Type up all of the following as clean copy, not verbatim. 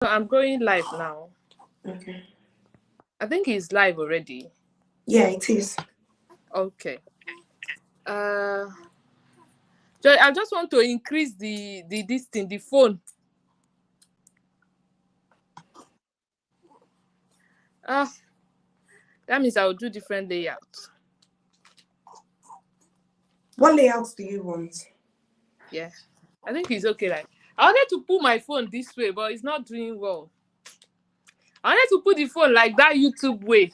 I'm going live now. Okay. I think it's live already. Yeah, it is. Okay. Joy, I just want to increase the this thing, the phone. That means I will do different layouts. What layouts do you want? Yeah. I think it's okay. Like I wanted to put my phone this way, but it's not doing well. I wanted to put the phone like that YouTube way.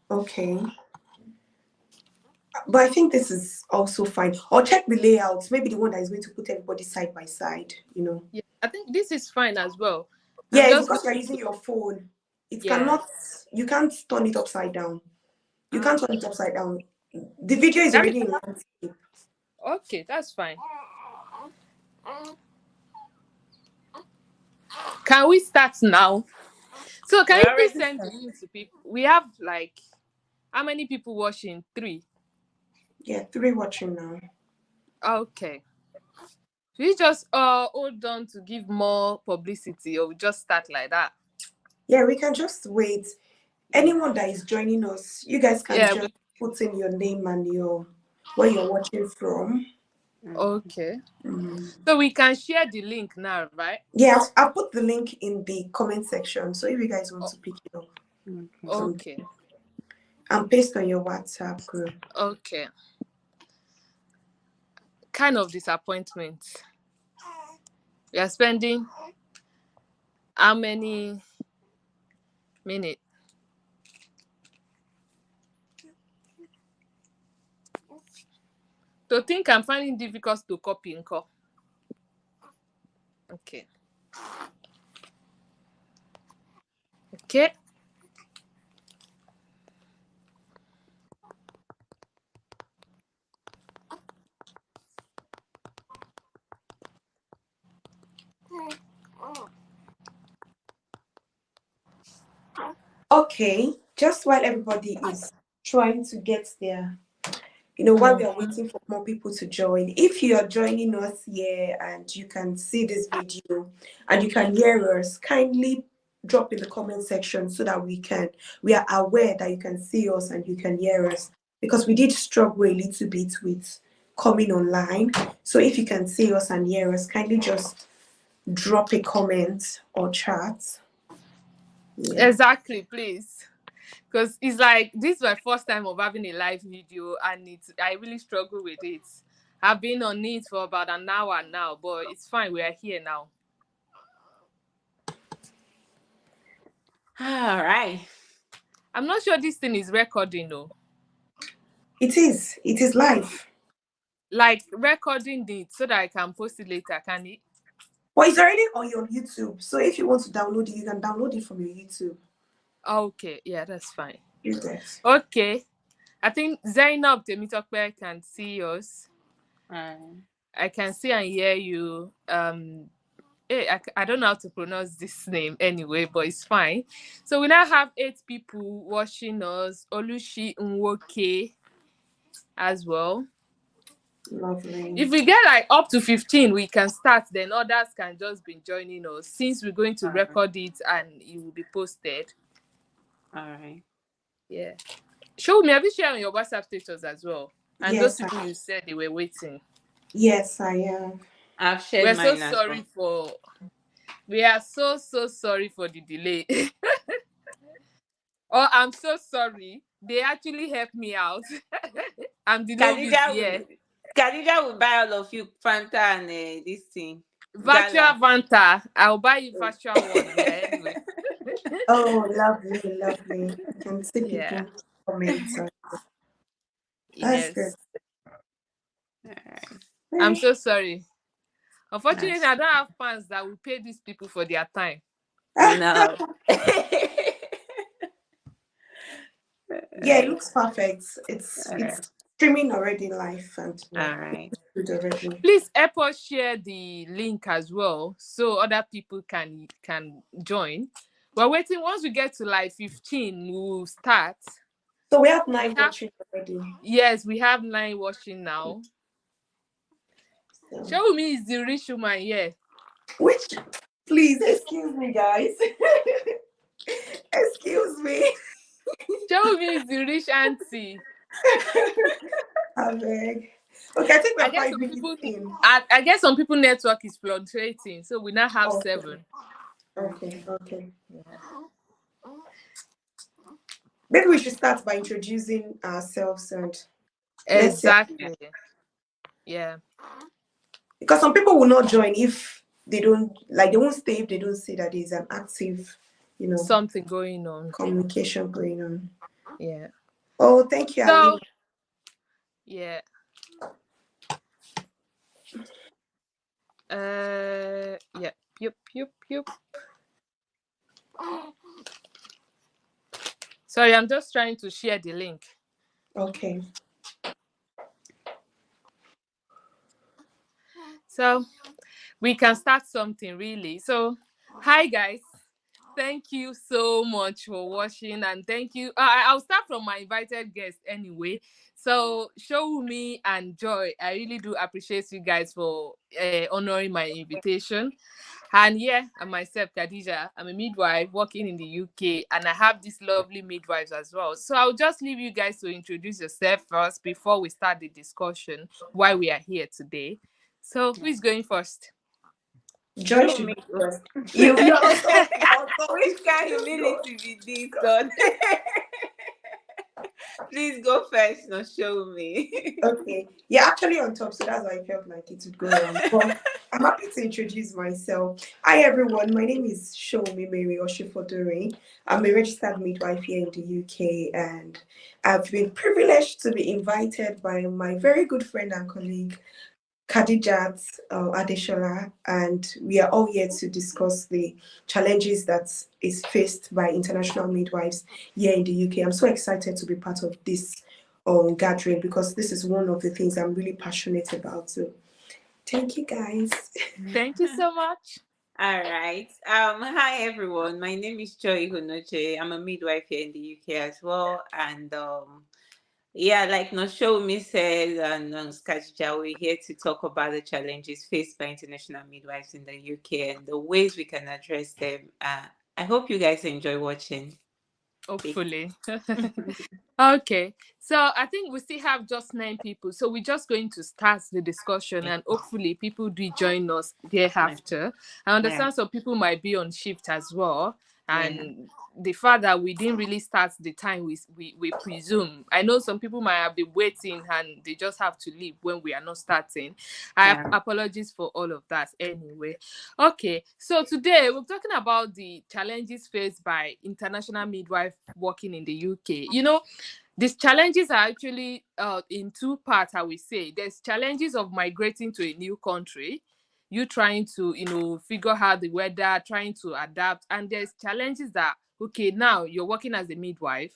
Okay. But I think this is also fine. Or check the layouts. Maybe the one that is going to put everybody side by side, Yeah, I think this is fine as well. Yeah, I'm it's just because you're using your phone. It yeah. cannot, you can't turn it upside down. You can't turn it upside down. The video is That already means, in landscape. okay, that's fine. Can we start now? So can We're you please already send the started. link to people? We have like how many people watching? 3. Yeah, 3 watching now. Okay. Should we just hold on to give more publicity, or we just start like that? Yeah, we can just wait. Anyone that is joining us, you guys can Yeah. just put in your name and where you're watching from. Okay. So we can share the link now, right? Yeah, I'll put the link in the comment section. So if you guys want to pick it up from Okay. there, and paste on your WhatsApp group. Okay. Kind of disappointment. We are spending how many minutes? To think I'm finding difficult to copy and call. Okay. Okay. Okay, just while everybody is trying to get there, while we are waiting for more people to join, if you are joining us here and you can see this video and you can hear us, kindly drop in the comment section so that we are aware that you can see us and you can hear us, because we did struggle a little bit with coming online. So if you can see us and hear us, kindly just drop a comment or chat. Yeah. Exactly, please. Because it's like this is my first time of having a live video, and I really struggle with it. I've been on it for about an hour now, but it's fine. We are here now. All right. I'm not sure this thing is recording though. It is live. Like recording it so that I can post it later, can it? Well, it's already on your YouTube. So if you want to download it, you can download it from your YouTube. Okay, yeah, that's fine. Yes. Okay. I think Zainab Temitokpe can see us. I can see and hear you. I don't know how to pronounce this name anyway, but it's fine. So we now have 8 people watching us. Olushi Nwoke as well. Lovely. If we get like up to 15, we can start. Then others can just be joining us, since we're going to record it and it will be posted. All right. Yeah. Show me, have you shared on your WhatsApp status as well? And Yes, those people you said they were waiting. Yes, I am. I've shared mine as well. We are so sorry for the delay. Oh, I'm so sorry. They actually helped me out. I'm the novice here. Khadija will buy all of you Fanta and this thing. Virtual Fanta. I'll buy you virtual one. Yeah, anyway. Oh, lovely. I can see people comments. That's good. I'm so sorry. Unfortunately, I don't have fans that will pay these people for their time. No. Yeah, it looks perfect. It's streaming already live and all right. Please help us share the link as well so other people can join. We're waiting. Once we get to like 15, we'll start. So we have 9 watching already. Yes, we have 9 watching now. So. Show me is the rich woman here. Which Please excuse me, guys. Excuse me. Show me is the rich auntie. I beg. Okay, I think I we're guess five some minutes people, in. I guess some people network is fluctuating, so we now have Okay. 7. Okay. Okay. Yeah. Maybe we should start by introducing ourselves and let's see. Exactly. Yeah. Because some people will not join if they don't like. They won't stay if they don't see that there's an active, Something going on. communication going on. Yeah. Oh, thank you, So Ali. yeah. Yeah. Yup. Sorry, I'm just trying to share the link. Okay. So we can start something really. So hi guys. Thank you so much for watching, and thank you. I'll start from my invited guest anyway. So show me and Joy, I really do appreciate you guys for honoring my invitation. And yeah, and myself, Khadija, I'm a midwife working in the UK, and I have these lovely midwives as well. So I'll just leave you guys to introduce yourself first before we start the discussion why we are here today. So who is going first? Joy Show should me. go first. You're on top. You're on top. Which You should kind just of go. humility be this, son? Please go first. No, show me. Okay. You're actually on top, so that's why I felt like it would go around. But I'm happy to introduce myself. Hi, everyone. My name is Shomi Mary Oshifodori. I'm a registered midwife here in the UK, and I've been privileged to be invited by my very good friend and colleague, Khadijat Adeshola, and we are all here to discuss the challenges that is faced by international midwives here in the UK. I'm so excited to be part of this gathering because this is one of the things I'm really passionate about. So, thank you guys. Thank you so much. All right. Hi everyone. My name is Joy Hunoche. I'm a midwife here in the UK as well. And yeah, like Noshomi says and Skajija, we're here to talk about the challenges faced by international midwives in the UK and the ways we can address them. I hope you guys enjoy watching. Hopefully. Okay, so I think we still have just 9 people, so we're just going to start the discussion, and hopefully people do join us thereafter. I Yeah. understand some people might be on shift as well, Yeah. and the fact that we didn't really start the time we presume. I know some people might have been waiting and they just have to leave when we are not starting. I have Yeah. apologies for all of that anyway. Okay, so today we're talking about the challenges faced by international midwife working in the UK. These challenges are actually in 2 parts, I will say. There's challenges of migrating to a new country, you trying to, figure out the weather, trying to adapt. And there's challenges that, okay, now you're working as a midwife,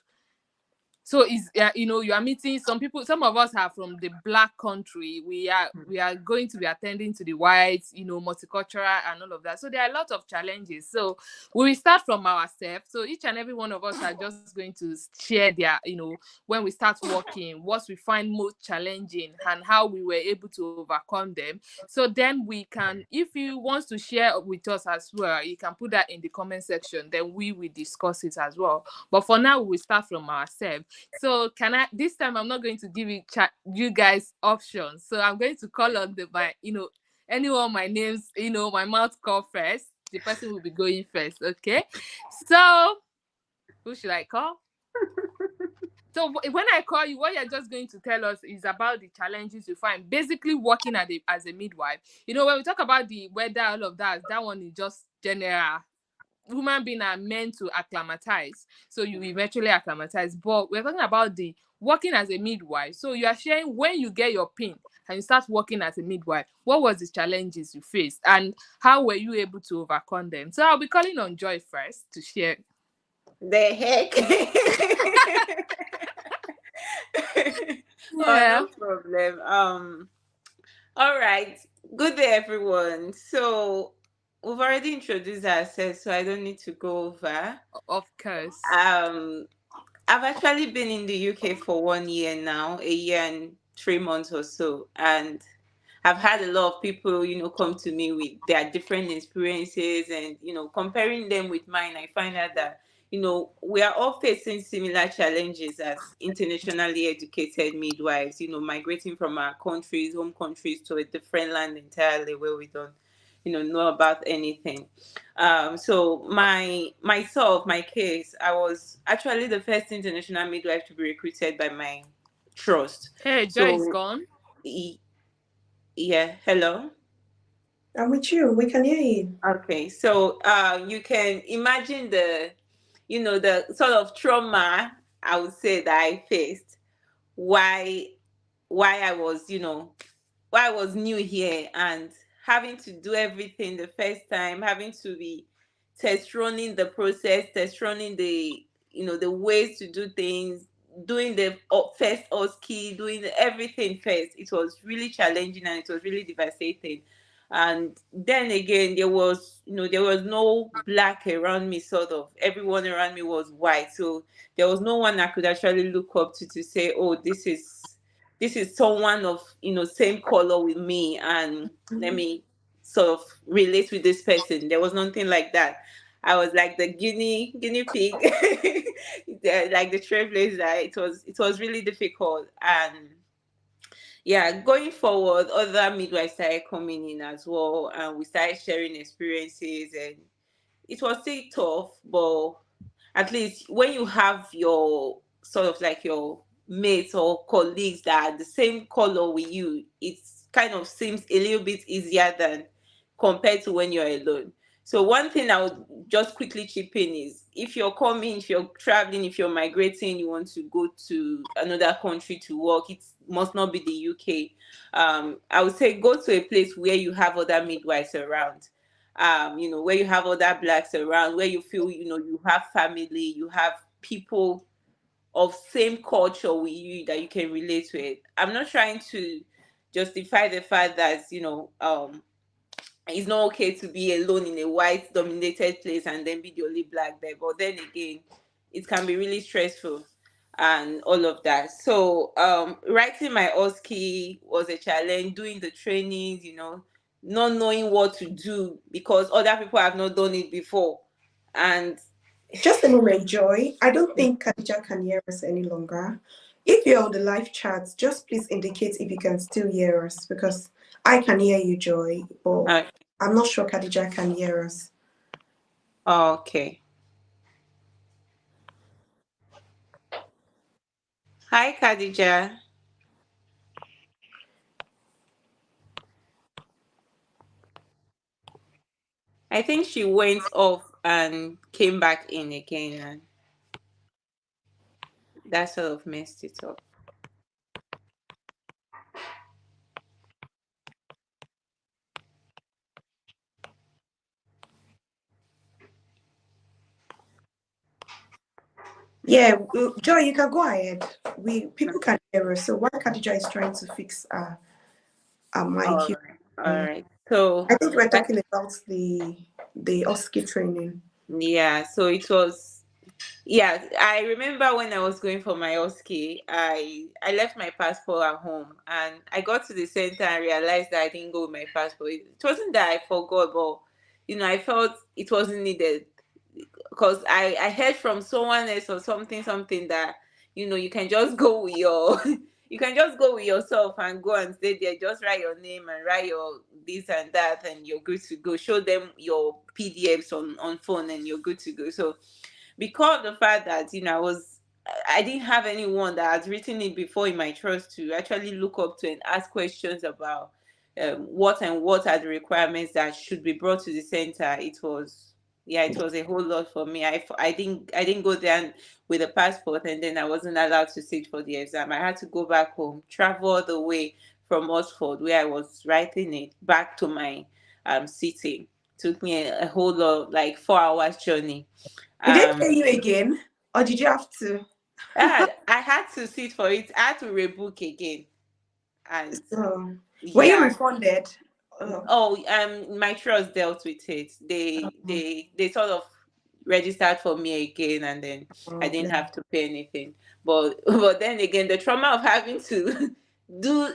so is you are meeting some people. Some of us are from the black country. We are going to be attending to the whites, multicultural and all of that. So there are a lot of challenges. So we will start from ourselves. So each and every one of us are just going to share their, when we start working, what we find most challenging and how we were able to overcome them. So then we can, if you want to share with us as well, you can put that in the comment section, then we will discuss it as well. But for now, we will start from ourselves. So this time I'm not going to give you guys options. So I'm going to call on anyone my names, my mouth call first. The person will be going first, okay? So who should I call? So when I call you, what you're just going to tell us is about the challenges you find basically working as a midwife. When we talk about the weather, all of that one is just general. Human beings are meant to acclimatize, so you eventually acclimatize. But we're talking about the working as a midwife. So you are sharing when you get your pin and you start working as a midwife, what was the challenges you faced and how were you able to overcome them? So I'll be calling on Joy first to share. The heck? Oh, Yeah, no problem. All right. Good day, everyone. So we've already introduced ourselves, so I don't need to go over. of course. Um, I've actually been in the UK for 1 year now, a year and 3 months or so, and I've had a lot of people, come to me with their different experiences, and comparing them with mine, I find out that we are all facing similar challenges as internationally educated midwives, migrating from our countries, home countries, to a different land entirely where we don't know about anything. So my case, I was actually the first international midwife to be recruited by my trust. Hey, Joy is So gone. y- yeah, hello. I'm with you. We can hear you. Okay, so you can imagine the sort of trauma I would say that I faced. Why why I was, why I was new here and having to do everything the first time, having to be test running the process, test running the ways to do things, doing the first OSCE, doing everything first. It was really challenging and it was really devastating. And then again, there was no black around me, sort of. Everyone around me was white. So there was no one I could actually look up to say, oh, this is someone of same color with me, and let Mhm. me sort of relate with this person. There was nothing like that. I was like the guinea pig, like the trailblazer. It was really difficult. And yeah, going forward, other midwives started coming in as well, and we started sharing experiences, and it was still tough, but at least when you have your sort of like your mates or colleagues that are the same color with you, it kind of seems a little bit easier than compared to when you're alone. So one thing I would just quickly chip in is, if you're coming, if you're traveling, if you're migrating, you want to go to another country to work, it must not be the UK. I would say go to a place where you have other midwives around, where you have other blacks around, where you feel, you have family, you have people of same culture with you that you can relate with. I'm not trying to justify the fact that, it's not okay to be alone in a white dominated place and then be the only black there. But then again, it can be really stressful and all of that. So writing my OSCE was a challenge, doing the trainings, not knowing what to do because other people have not done it before. And Just a moment, Joy. I don't think Khadija can hear us any longer. If you're on the live chat, just please indicate if you can still hear us, because I can hear you, Joy, but uh, I'm not sure Khadija can hear us. okay. Hi, Khadija. I think she went off and came back in again, and that sort of messed it up. Yeah, Joy, you can go ahead. People can hear us. So while Khadija is trying to fix our mic, All you, right. All right. So, I think we're like, talking about the OSCE training. yeah, so it was, yeah, I remember when I was going for my OSCE, I left my passport at home, and I got to the center and realized that I didn't go with my passport. It wasn't that I forgot, but I felt it wasn't needed, because I heard from someone else or something that you can just go with your you can just go with yourself and go and stay there. Just write your name and write your this and that, and you're good to go. Show them your PDFs on phone, and you're good to go. So because of the fact that I didn't have anyone that had written it before in my trust to actually look up to and ask questions about what and what are the requirements that should be brought to the center. It was a whole lot for me. I didn't go there with a passport, and then I wasn't allowed to sit for the exam. I had to go back home, travel all the way from Oxford, where I was writing it, back to my city. Took me a whole lot, like 4 hours journey. Did they um pay you again, or did you have to? I had to sit for it. I had to rebook again. And So, were you yeah. refunded? Oh, Oh, my trust dealt with it. They oh, they they sort of registered for me again, and then I oh, didn't bless. have to pay anything. But but then again, the trauma of having to do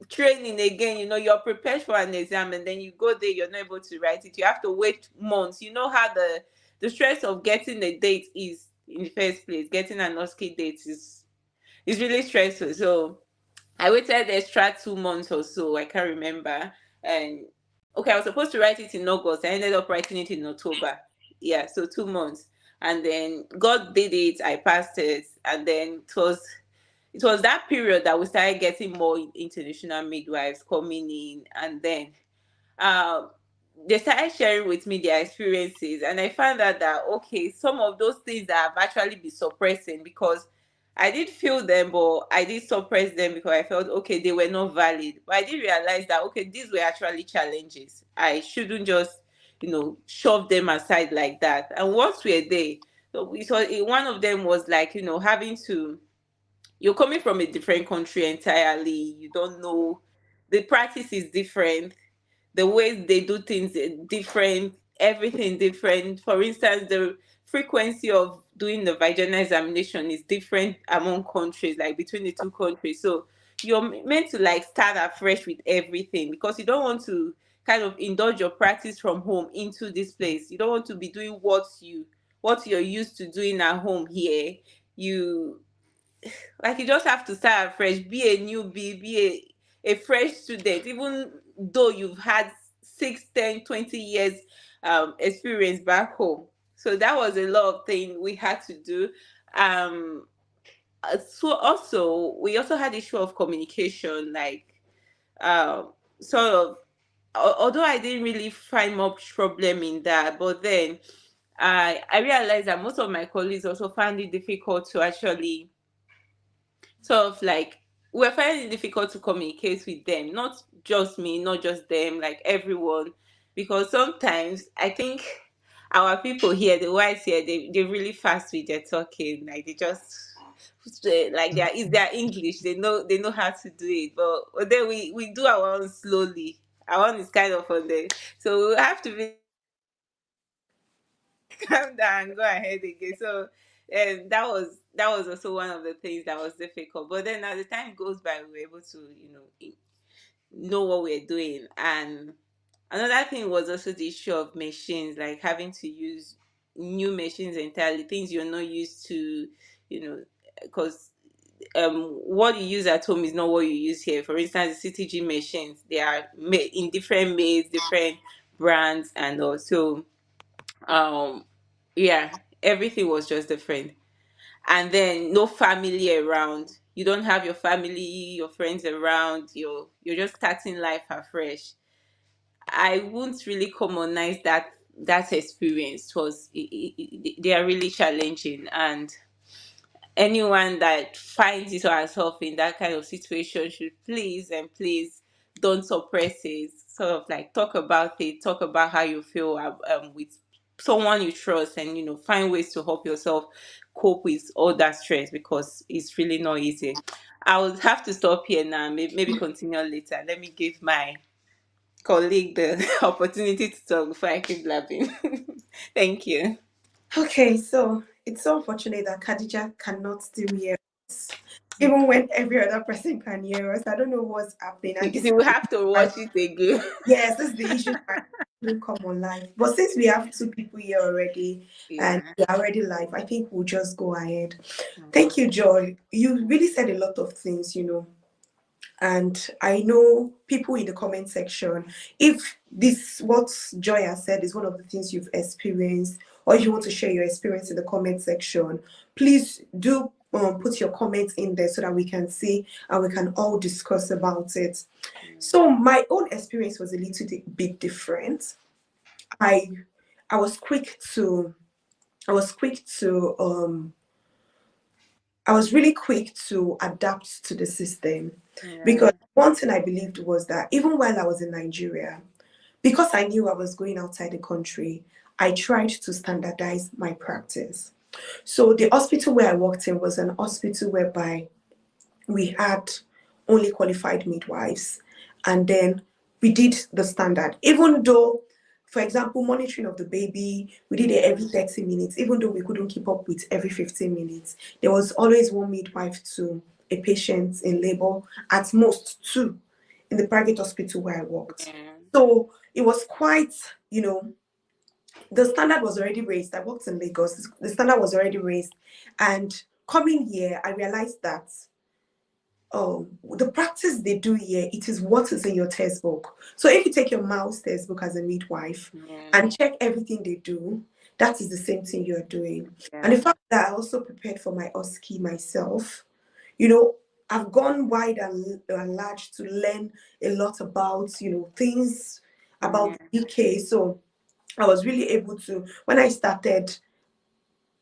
training again. You're prepared for an exam, and then you go there, you're not able to write it. You have to wait months. You know how the stress of getting a date is in the first place. Getting an OSCE date is really stressful. So I waited extra 2 months or so. I can't remember. And okay, I was supposed to write it in August. I ended up writing it in October. Yeah, so 2 months. And then God did it. I passed it. And then it was that period that we started getting more international midwives coming in. And then um, they started sharing with me their experiences, and I found out that okay, some of those things that have actually been suppressing, because I did feel them, but I did suppress them because I felt okay, they were not valid. But I did realize that okay, these were actually challenges. I shouldn't just shove them aside like that. And what were they? So one of them was like having to, you're coming from a different country entirely. You don't know, the practice is different, the ways they do things are different, everything different. For instance, the frequency of doing the vaginal examination is different among countries, like between the two countries. So you're meant to like start afresh with everything, because you don't want to kind of indulge your practice from home into this place. You don't want to be doing what you're used to doing at home here. You like, you just have to start afresh, be a newbie, be a fresh student, even though you've had 6, 10, 20 years experience back home. So that was a lot of things we had to do. um so also we also had issue of communication, like sort of, although I didn't really find much problem in that, but then I realized that most of my colleagues also found it difficult to actually sort of like, we're finding it difficult to communicate with them, not just me, not just them, like everyone. Because sometimes I think our people here, the whites here, they're really fast with their talking, like they just like it's their English, they know how to do it. But then we do our own slowly. Our own is kind of on the, so we have to be calm down and go ahead again. So that was also one of the things that was difficult. But then as the time goes by, we were able to know what we're doing. And another thing was also the issue of machines, like having to use new machines entirely, things you're not used to, because what you use at home is not what you use here. For instance, the CTG machines, they are made in different mades, different brands, and also um yeah, everything was just different. And then no family around, you don't have your family, your friends around, you're just starting life afresh. I won't really commonize that experience. They are really challenging, and anyone that finds it or herself in that kind of situation should please and please don't suppress it. Sort of like talk about it, talk about how you feel with someone you trust, and find ways to help yourself cope with all that stress, because it's really not easy. I would have to stop here now, maybe continue later. Let me give my colleague the opportunity to talk before I keep blabbing. Thank you. Okay, so it's so unfortunate that Khadija cannot still hear us, even when every other person can hear us. I don't know what's happening. And this You will have to watch it again. yes, this is the issue that will come on live. But since we have 2 people here already and Yeah. we are already live, I think we'll just go ahead. Thank you, Joy. You really said a lot of things. And I know people in the comment section, if what Joy has said is one of the things you've experienced, or if you want to share your experience in the comment section, please do put your comments in there so that we can see and we can all discuss about it. So my own experience was a little bit different. I I was quick to I was quick to I was really quick to adapt to the system, because one thing I believed was that even while I was in Nigeria, because I knew I was going outside the country, I tried to standardize my practice. So the hospital where I worked in was an hospital whereby we had only qualified midwives, and then we did the standard, even though, for example, monitoring of the baby, we did it every 30 minutes, even though we couldn't keep up with every 15 minutes. There was always one midwife to a patient in labor, at most 2 in the private hospital where I worked. Yeah. So it was quite, you know, the standard was already raised. I worked in Lagos. The standard was already raised. And coming here, I realized that the practice they do here, it is what is in your textbook. So if you take your mouse textbook as a midwife and check everything they do, that is the same thing you're doing. And the fact that I also prepared for my OSCE myself, you know, I've gone wide and large to learn a lot about, you know, things about the UK. So I was really able to, when I started,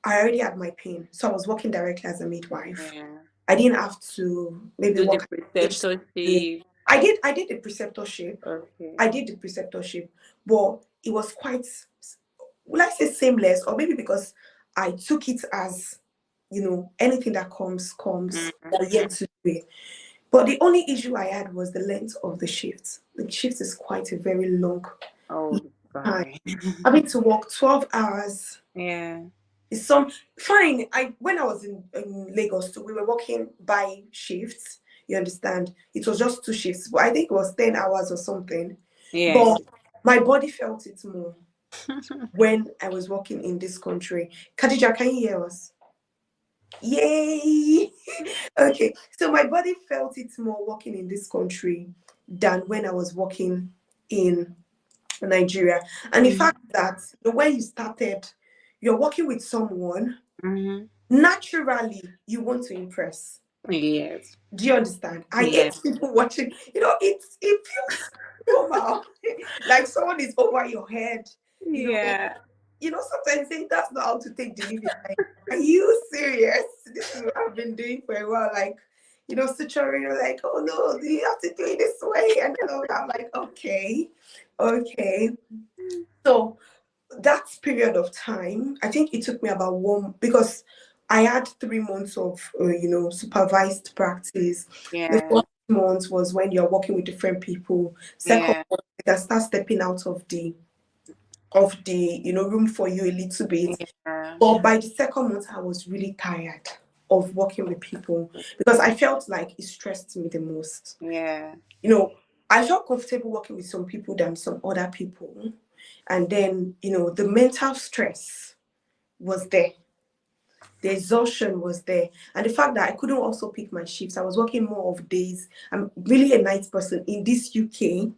I already had my pin. So I was working directly as a midwife. I didn't have to maybe Do the work. preceptorship. I did the preceptorship. Okay. I did the preceptorship, but it was quite, will I say seamless, or maybe because I took it as, you know, anything that comes, or yet to do it. But the only issue I had was the length of the shift. The shift is quite a very long time. Having to work 12 hours. Yeah. It's some fine. When I was in Lagos too, we were working by shifts. You understand? It was just 2 shifts, but I think it was 10 hours or something. Yes. But my body felt it more when I was working in this country. Khadija, can you hear us? Yay! Okay, so my body felt it more working in this country than when I was working in Nigeria. And the fact that when you started, you're working with someone, naturally you want to impress. Yes. Do you understand? I hate people watching, you know, it feels normal. Like someone is over your head, you know. You know, sometimes saying that's not how to take delivery. Like, are you serious? This is what I've been doing for a while. Like, you know, suturing, you're like, oh no, you have to do it this way. And then I'm like, okay. So that period of time, I think it took me about because I had 3 months of, you know, supervised practice. The first month was when you're working with different people. Second month, you can start stepping out of the you know, room for you a little bit. But by the second month, I was really tired of working with people because I felt like it stressed me the most. You know, I felt comfortable working with some people than some other people. And then, you know, the mental stress was there. The exhaustion was there. And the fact that I couldn't also pick my shifts. I was working more of days. I'm really a night person in this UK.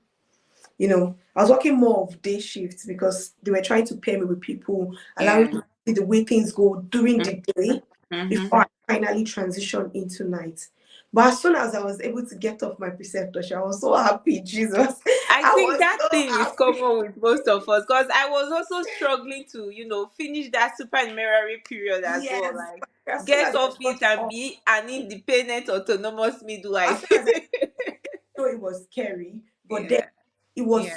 You know, I was working more of day shifts because they were trying to pair me with people, allowing me to see the way things go during the day before I finally transitioned into night. But as soon as I was able to get off my preceptorship, I was so happy, Jesus. I think was that so thing is happy. common with most of us because I was also struggling to, you know, finish that supernumerary period as well. Like, As soon get as I off got it and off, be an independent, autonomous midwife. as soon as I know it was scary, but then it was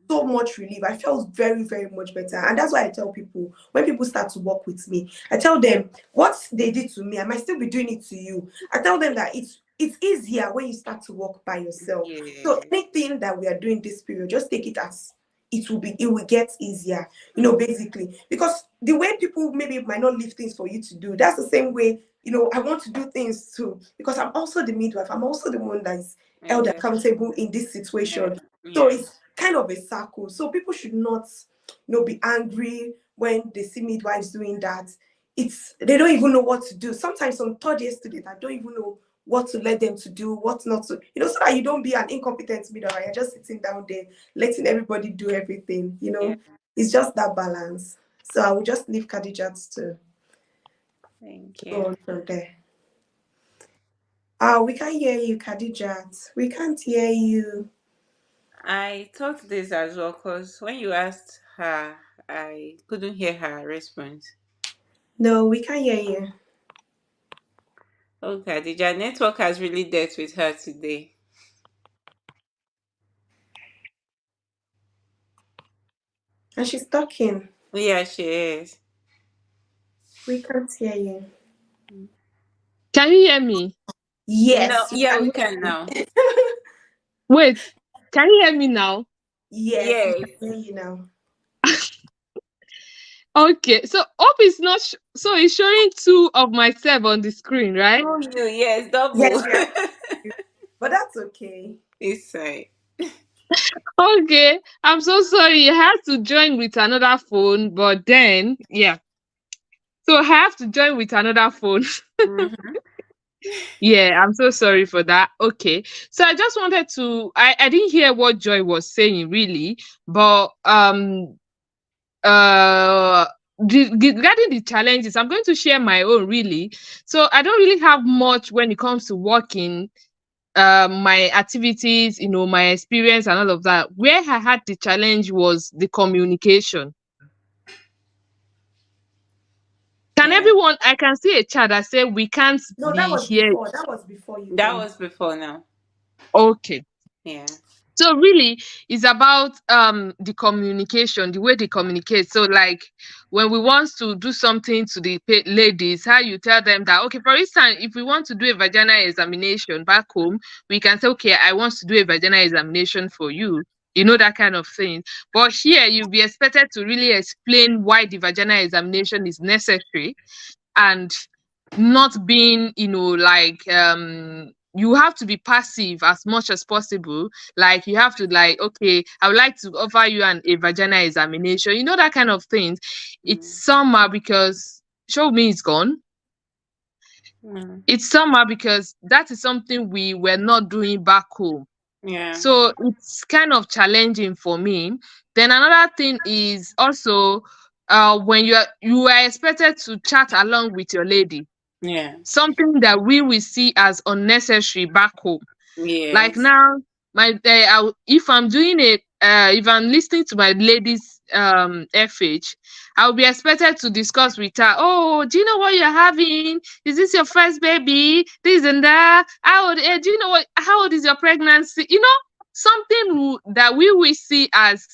so much relief. I felt very, very much better. And that's why I tell people, when people start to work with me, I tell them what they did to me, I might still be doing it to you. I tell them that it's easier when you start to work by yourself. So anything that we are doing this period, just take it as it will get easier, you know, basically. Because the way people maybe might not leave things for you to do, that's the same way, you know, I want to do things too. Because I'm also the midwife. I'm also the one that is held accountable in this situation. So it's kind of a circle. So people should not, you know, be angry when they see midwives doing that. They don't even know what to do. Sometimes some third year students, I don't even know what to let them to do, what not to, you know, so that you don't be an incompetent midwife. You're just sitting down there, letting everybody do everything, you know. It's just that balance. So I will just leave Khadijat to go on from there. We can't hear you, Khadijat. We can't hear you. I thought this as well because when you asked her, I couldn't hear her response. No, we can't hear you. Okay, the network has really dealt with her today. And she's talking. Yeah, she is. We can't hear you. Can you hear me? No, Yes. yeah, we can now. Wait, can you hear me now? Yes, we can hear you now. Okay, so hope it's not so it's showing 2 of myself on the screen, right? Oh, you, yes, double. Yes, we are. But that's okay. It's fine. Okay, I'm so sorry. I had to join with another phone, but then yeah. So I have to join with another phone. Mm-hmm. Yeah, I'm so sorry for that. Okay. So I just wanted to I didn't hear what Joy was saying really, but uh regarding the challenges, I'm going to share my own really. So I don't really have much when it comes to working, my activities, my experience and all of that. Where I had the challenge was the communication. Can Yeah. everyone, I can see a chat that say we can't No, that be was here. before. That was before you That came. was before now. Okay. Yeah. So really it's about the communication, the way they communicate. So like when we want to do something to the ladies, how you tell them that, okay, for instance, if we want to do a vaginal examination back home, we can say, okay, I want to do a vaginal examination for you. That kind of thing. But here you'll be expected to really explain why the vaginal examination is necessary, and not being, like, you have to be passive as much as possible. Like you have to, like, okay, I would like to offer you a vaginal examination, that kind of things. Mm. It's somehow because show me it's gone. Mm. It's somehow because that is something we were not doing back home. Yeah. So it's kind of challenging for me. Then another thing is also, when you are expected to chat along with your lady, Yeah. something that we will see as unnecessary back home. Like Yes. now, if I'm doing it, if I'm listening to my lady's FH, I'll be expected to discuss with her. Oh, do you know what you're having? Is this your first baby? This and that. Do you know how old is your pregnancy? Something that we will see as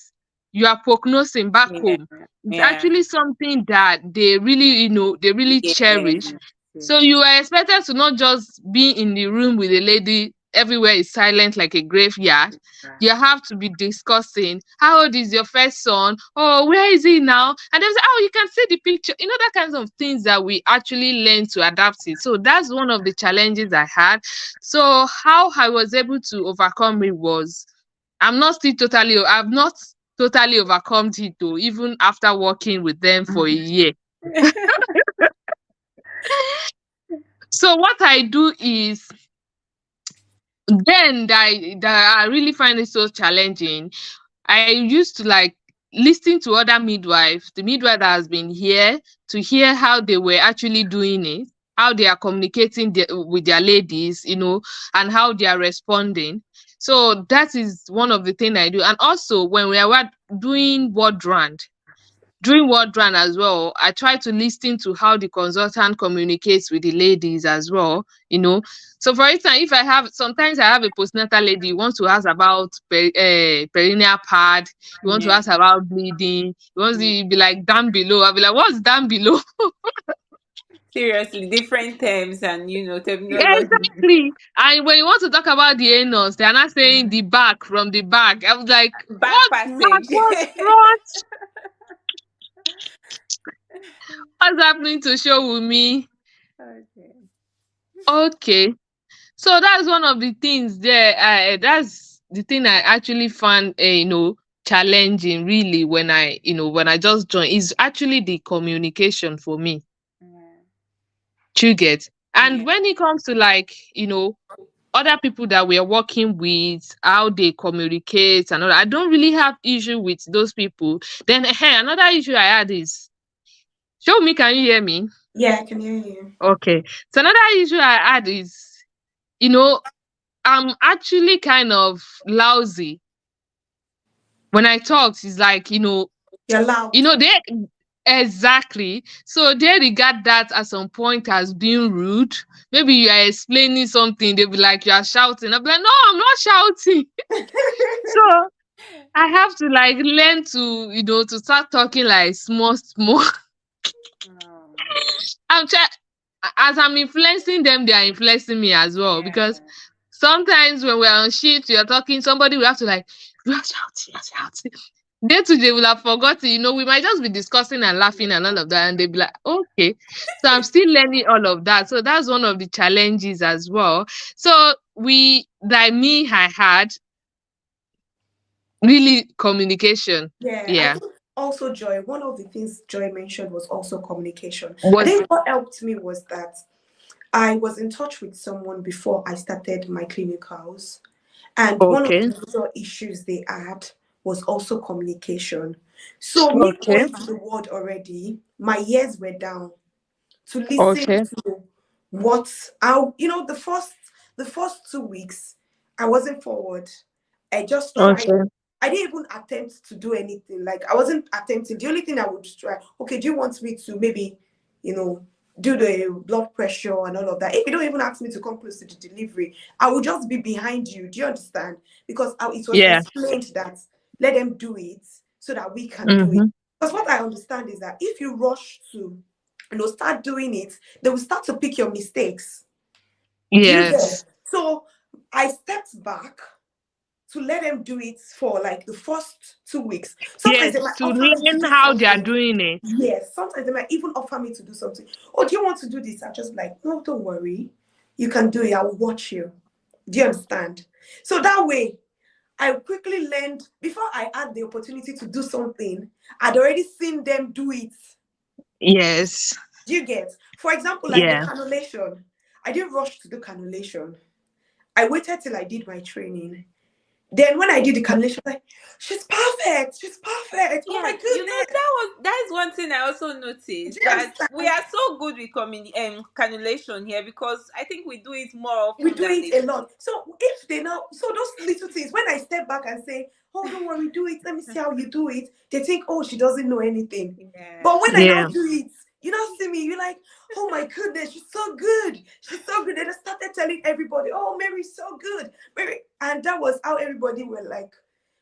you are prognosing back Yeah. home. It's Yeah. actually something that they really, they really cherish. Yeah. So you are expected to not just be in the room with a lady, everywhere is silent like a graveyard. You have to be discussing, how old is your first son? Oh, where is he now? And they say, oh, you can see the picture. That kinds of things that we actually learn to adapt it. So that's one of the challenges I had. So how I was able to overcome it was, I've not totally overcome it though, even after working with them for a year. So what I do is, then that I really find it so challenging, I used to like listen to other midwives, the midwife that has been here, to hear how they were actually doing it, how they are communicating with their ladies, and how they are responding. So that is one of the things I do. And also when we are doing ward round, during ward run as well, I try to listen to how the consultant communicates with the ladies as well. So for instance, if sometimes I have a postnatal lady who wants to ask about perineal pad, you want to Yeah. ask about bleeding, you want to be like down below. I'll be like, what's down below? Seriously, different terms and Yeah, terminology. exactly. And when you want to talk about the anus, they're not saying the back from the back. I was like, Back what's back? passage. What's front? What's happening to show with me? Okay. Okay. So that's one of the things there. That's the thing I actually found, challenging really when I just joined, is actually the communication for me. Yeah. Do you get? And Yeah. when it comes to, like, other people that we are working with, how they communicate and all that, I don't really have issue with those people. Then another issue I had is, show me, can you hear me? Yeah, I can hear you. Okay. So another issue I had is, you know, I'm actually kind of lousy when I talk. It's like, You're loud. they exactly. So they regard that at some point as being rude. Maybe you are explaining something, they'll be like, you are shouting. I'll be like, no, I'm not shouting. So I have to like learn to, to start talking like small, small. Oh, I'm trying, as I'm influencing them, they are influencing me as well. yeah. Because sometimes when we're on shift, you're talking, somebody will have to like, you are shouting, you're shouting. Day to day will have forgotten, we might just be discussing and laughing and all of that, and they'll be like, okay. So I'm still learning all of that. So that's one of the challenges as well. So like me, I had really communication. Yeah, I Yeah. think also Joy, one of the things Joy mentioned was also communication. I Was think what helped me was that I was in touch with someone before I started my clinicals, and one of okay. the major issues they had was also communication. So, me Okay. going to the ward already, my ears were down to listen Okay. to what how the first 2 weeks I wasn't forward. I just tried. Okay. I didn't even attempt to do anything. Like, I wasn't attempting. The only thing I would try, okay, do you want me to maybe, you know, do the blood pressure and all of that? If you don't even ask me to come close to the delivery, I will just be behind you. Do you understand? Because it was Yeah. explained that let them do it so that we can do it. Mm-hmm. Because what I understand is that if you rush to, start doing it, they will start to pick your mistakes. Do you get? Yes. So I stepped back to let them do it for like the first 2 weeks. Sometimes they Yes. might To offer me to learn do how they are something. doing it. Yes, sometimes they might even offer me to do something. Oh, do you want to do this? I'm just like, no, don't worry. You can do it. I will watch you. Do you understand? So that way, I quickly learned before I had the opportunity to do something, I'd already seen them do it. Yes. Do you get? For example, like the Yeah. cannulation. I didn't rush to do cannulation. I waited till I did my training. Then when I did the cannulation, like, she's perfect. She's perfect. Oh Yeah, my goodness. that is one thing I also Do noticed, you that we understand? are so good with cannulation here, because I think we do it more We often do than it they a do. lot. So if they now, so those little things, when I step back and say, oh, don't worry, do it. Let me see how you do it. They think, oh, she doesn't know anything. But Yeah. when I now Yeah. do it, you now see me, you're like, oh my goodness, she's so good. She's so good. And I started telling everybody, oh, Mary's so good. Mary. And that was how everybody were like,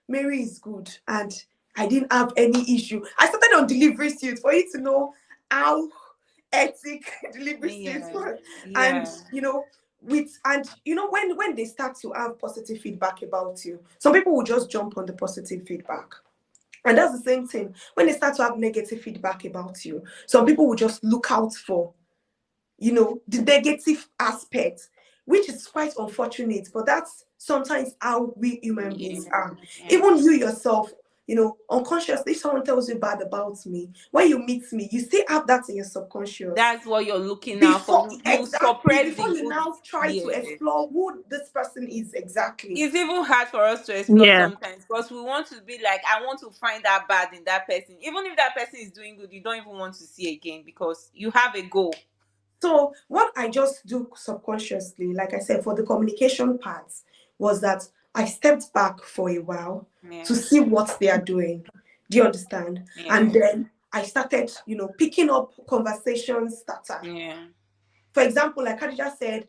Mary is good. And I didn't have any issue. I started on delivery suits for you to know how ethic delivery suits Yeah. were. And Yeah. when they start to have positive feedback about you, some people will just jump on the positive feedback. And that's the same thing. When they start to have negative feedback about you, some people will just look out for, the negative aspect, which is quite unfortunate, but that's sometimes how we human Yeah. beings are. Yeah. Even you yourself, unconsciously, if someone tells you bad about me, when you meet me, you still have that in your subconscious. That's what you're looking out for. Before You exactly suppress before the you good. now try to Yeah. explore who this person is exactly. It's even hard for us to explore Yeah. sometimes, because we want to be like, I want to find that bad in that person. Even if that person is doing good, you don't even want to see again, because you have a goal. So what I just do subconsciously, like I said, for the communication parts, was that I stepped back for a while to Yeah. see what they are doing. Do you understand? And Yeah. then I started, picking up conversations starter. Yeah. For example, like Khadija said,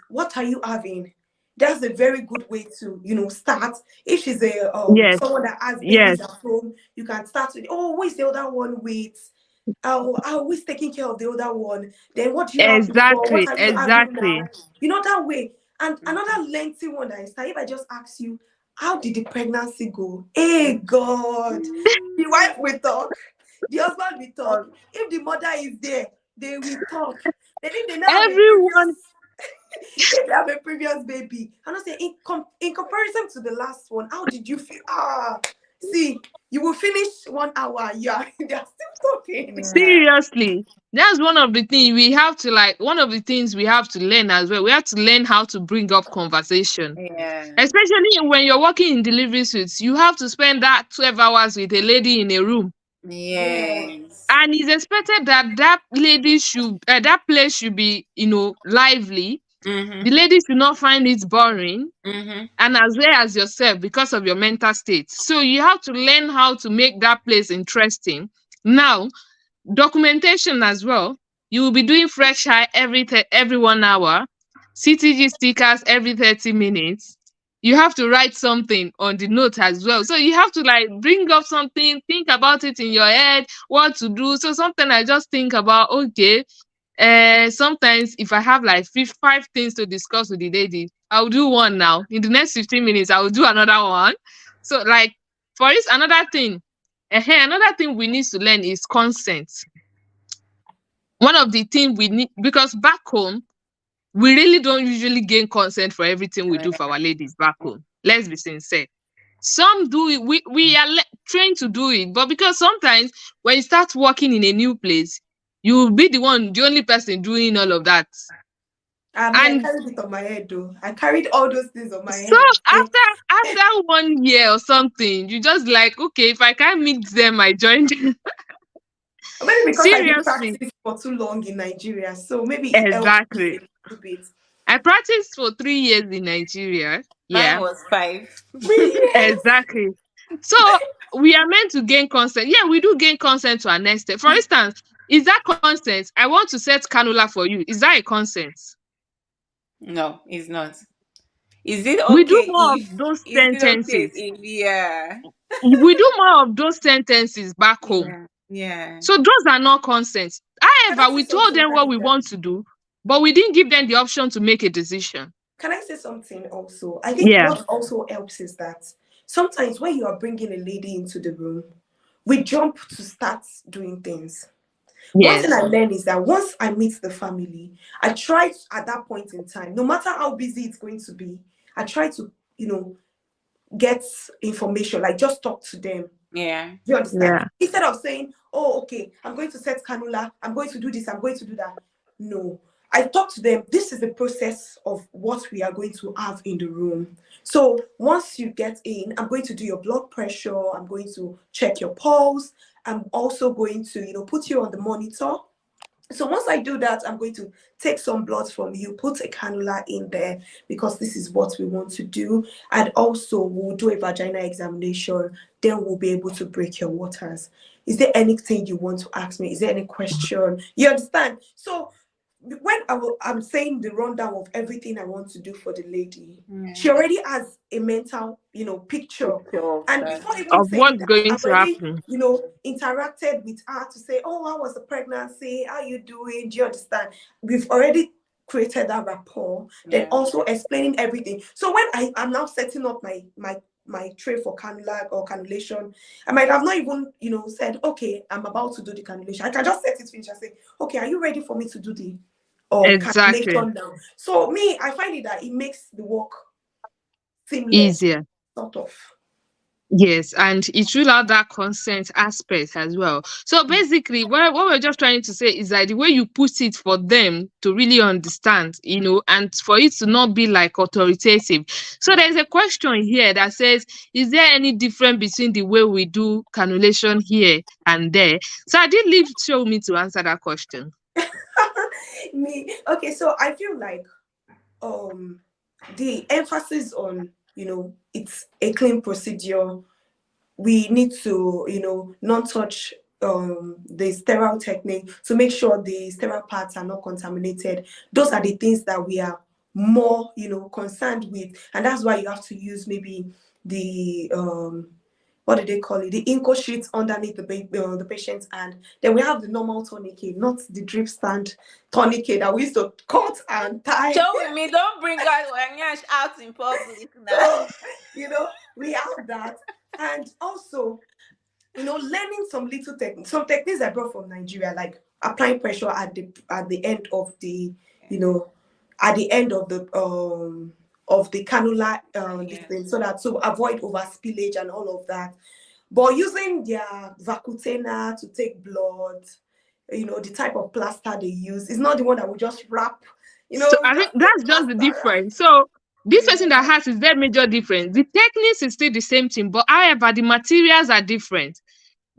what are you having? That's a very good way to, start. If she's a Yes. someone that has Yes. babies at home, you can start with, oh, who is the other one with? Who is taking care of the other one? Then what do you have before? What Exactly. are you having now? Exactly. That way. And Mhm. another lengthy one that I start, if I just ask you, how did the pregnancy go? Hey God, the wife will talk, the husband will talk. If the mother is there, they will talk. Then if they now have a previous, Everyone. if they have a previous baby, and I say in comparison to the last one, how did you feel? See, you will finish 1 hour. Yeah, they are still talking. Yeah. Seriously, that's one of the things we have to like. One of the things we have to learn as well. We have to learn how to bring up conversation, Yeah. especially when you're working in delivery suites. You have to spend that 12 hours with a lady in a room, Yeah. Yes. and it's expected that that lady should, that place should be, lively. Mhm. The lady should not find it boring, Mhm. and as well as yourself because of your mental state. So you have to learn how to make that place interesting. Now, documentation as well. You will be doing fresh eye every 1 hour, CTG stickers every 30 minutes. You have to write something on the note as well. So you have to like bring up something, think about it in your head, what to do. So something I just think about, okay, sometimes if I have like five things to discuss with the lady, I'll do one now. In the next 15 minutes, I will do another one. So like for this another thing, another thing we need to learn is consent. One of the things we need, because back home we really don't usually gain consent for everything we do for our ladies back home. Let's be sincere. Some do it. We are trained to do it, but because sometimes when you start working in a new place, you will be the only person doing all of that. I And carried it on my head though. I carried all those things on my so head. after 1 year or something, you just like, okay, if I can't meet them, I joined. Or maybe because I didn't Seriously, practice for too long in Nigeria, so maybe it helps me exactly. a little bit. I practiced for 3 years in Nigeria. Mine Yeah, was 5. 3 years. exactly. So we are meant to gain consent. Yeah, we do gain consent to an extent. For instance, is that consent? I want to set cannula for you. Is that a consent? No, it's not. Is it We do okay more of if? those Is it okay sentences. if? Yeah. We do more of those sentences back home. Yeah. Yeah. So those are not consents. Can I However, say we told something, them what we Khadija? want to do, but we didn't give them the option to make a decision. Can I say something also? I think Yeah. what also helps is that sometimes when you are bringing a lady into the room, we jump to start doing things. One thing I Yes. learned is that once I meet the family, I try at that point in time, no matter how busy it's going to be, I try to, get information, like just talk to them. Yeah. Do you understand? Yeah. Instead of saying, oh, okay, I'm going to set cannula, I'm going to do this, I'm going to do that. No. I talk to them. This is the process of what we are going to have in the room. So once you get in, I'm going to do your blood pressure. I'm going to check your pulse. I'm also going to, put you on the monitor. So once I do that, I'm going to take some blood from you, put a cannula in there because this is what we want to do. And also we'll do a vaginal examination. Then we'll be able to break your waters. Is there anything you want to ask me? Is there any question? You understand? So when I'm saying the rundown of everything I want to do for the lady, she already has a mental, picture. And before even Of saying what's that, going I've to already, happen. interacted with her to say, oh, how was the pregnancy? How you doing? Do you understand? We've already created that rapport. Then also explaining everything. So when I am now setting up my tray for cannula or cannulation, I might have not even, said, okay, I'm about to do the cannulation. I can just set it finish and say, okay, are you ready for me to do the Exactly. cannulation now? So me, I find it that it makes the work seamless, Easier. sort of. Yes, and it will have that consent aspect as well. So basically, what we're just trying to say is that the way you put it for them to really understand, and for it to not be like authoritative. So there's a question here that says, is there any difference between the way we do cannulation here and there? So I did leave show me to answer that question. Okay, so I feel like the emphasis on, it's a clean procedure. We need to, not touch the sterile technique to make sure the sterile parts are not contaminated. Those are the things that we are more, concerned with. And that's why you have to use maybe the what do they call it? The inco sheets underneath the patient's hand. Then we have the normal tourniquet, not the drip stand tourniquet that we used to cut and tie. Show me, don't bring out Wanyash out in public now. So, we have that. And also, learning some little techniques. Some techniques I brought from Nigeria, like applying pressure at the end of the, at the end of the cannula, this thing, so that to avoid over spillage and all of that. But using their vacutainer to take blood, the type of plaster they use is not the one that we just wrap. So I think that's just the difference. So this person that has is their major difference. The techniques is still the same thing, but however, the materials are different.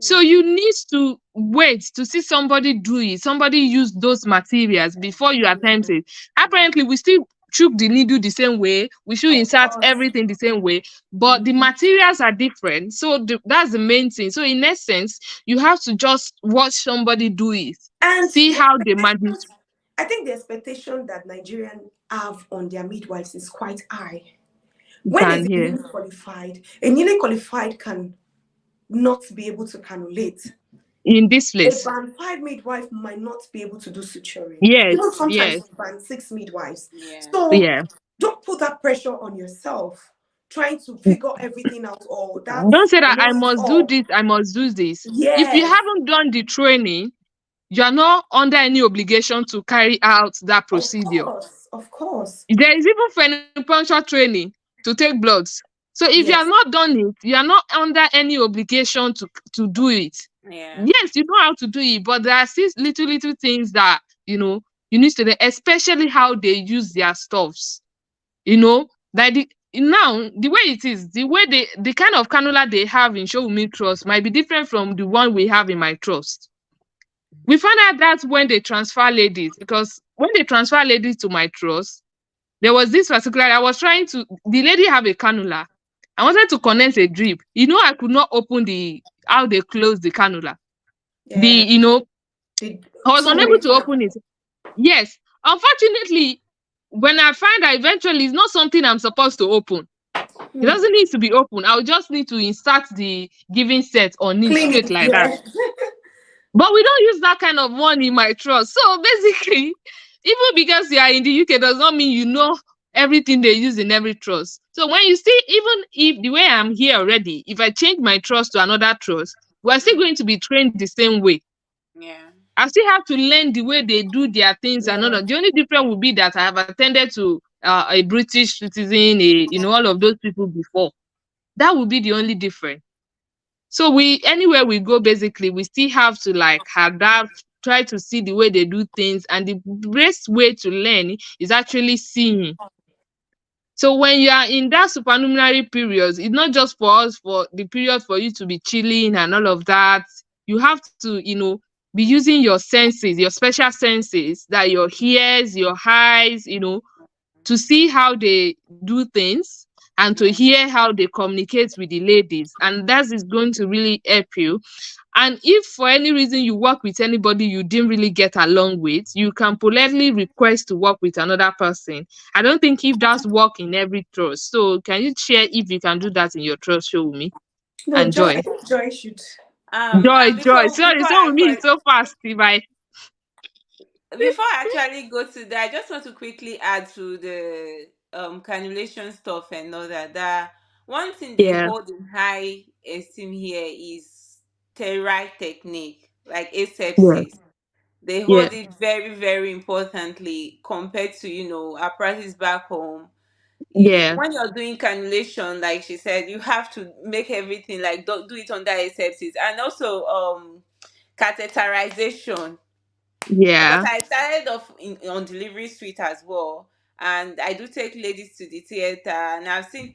So you need to wait to see somebody do it, somebody use those materials before you attempt it. Apparently, we still chook the needle the same way. We should Of insert course. everything the same way, but the materials are different. So that's the main thing. So in essence, you have to just watch somebody do it, And see how they manage. I think the expectation that Nigerians have on their midwives is quite high. When is a newly qualified can not be able to cannulate. In this A place. band 5 midwife might not be able to do suturing. Yes. Even sometimes yes. band 6 midwives. Yeah. So don't put that pressure on yourself, trying to figure everything out. Or that don't say that I must do this, I must do this. Yes. If you haven't done the training, you are not under any obligation to carry out that procedure. of course. There is even venipuncture training to take bloods. So if you have Yes. not done it, you are not under any obligation to do it. Yeah. Yes, you know how to do it, but there are still little things that you need to know, especially how they use their stuffs. Like now the way it is, the kind of cannula they have in Showumi Trust might be different from the one we have in my trust. We found out that when they transfer ladies, because when they transfer ladies to my trust, there was this particular, I was trying to, the lady have a cannula. I wanted to connect a drip. I could not open how they close the cannula. The, Yeah. The I was unable two-way to open it. Yes. Unfortunately, when I find that eventually it's not something I'm supposed to open. It Hmm. doesn't need to be open. I'll just need to insert the giving set on it straight Clean it. like that. Yeah. But we don't use that kind of one in my trust. So basically, even because you are in the UK does not mean you know everything they use in every trust. So when you see, even if the way I'm here already, if I change my trust to another trust, we're still going to be trained the same way. Yeah. I still have to learn the way they do their things and all Yeah. that. The only difference would be that I have attended to a British citizen, all of those people before. That would be the only difference. So anywhere we go, basically, we still have to like adapt, try to see the way they do things, and the best way to learn is actually seeing. So when you are in that supernumerary period, it's not just for us for the period for you to be chilling and all of that. You have to, be using your senses, your special senses, that your ears, your eyes, to see how they do things and to Yeah. hear how they communicate with the ladies. And that is going to really help you. And if for any reason you work with anybody you didn't really get along with, you can politely request to work with another person. I don't think if that's work in every trust. So can you share if you can do that in your trust show with me? No, And Joy. Joy. Joy should. Joy. Sorry, Before so I with me it's so fast if I before I actually go to that, I just want to quickly add to the cannulation stuff and all that. That one thing they Yeah, hold in high esteem here is sterile technique, like yeah, asepsis. They yeah, hold it very, very importantly compared to our practice back home. yeah, When you're doing cannulation, like she said, you have to make everything like do it under asepsis, and also catheterization, because yeah, I started off on delivery suite as well, and I do take ladies to the theater, and I've seen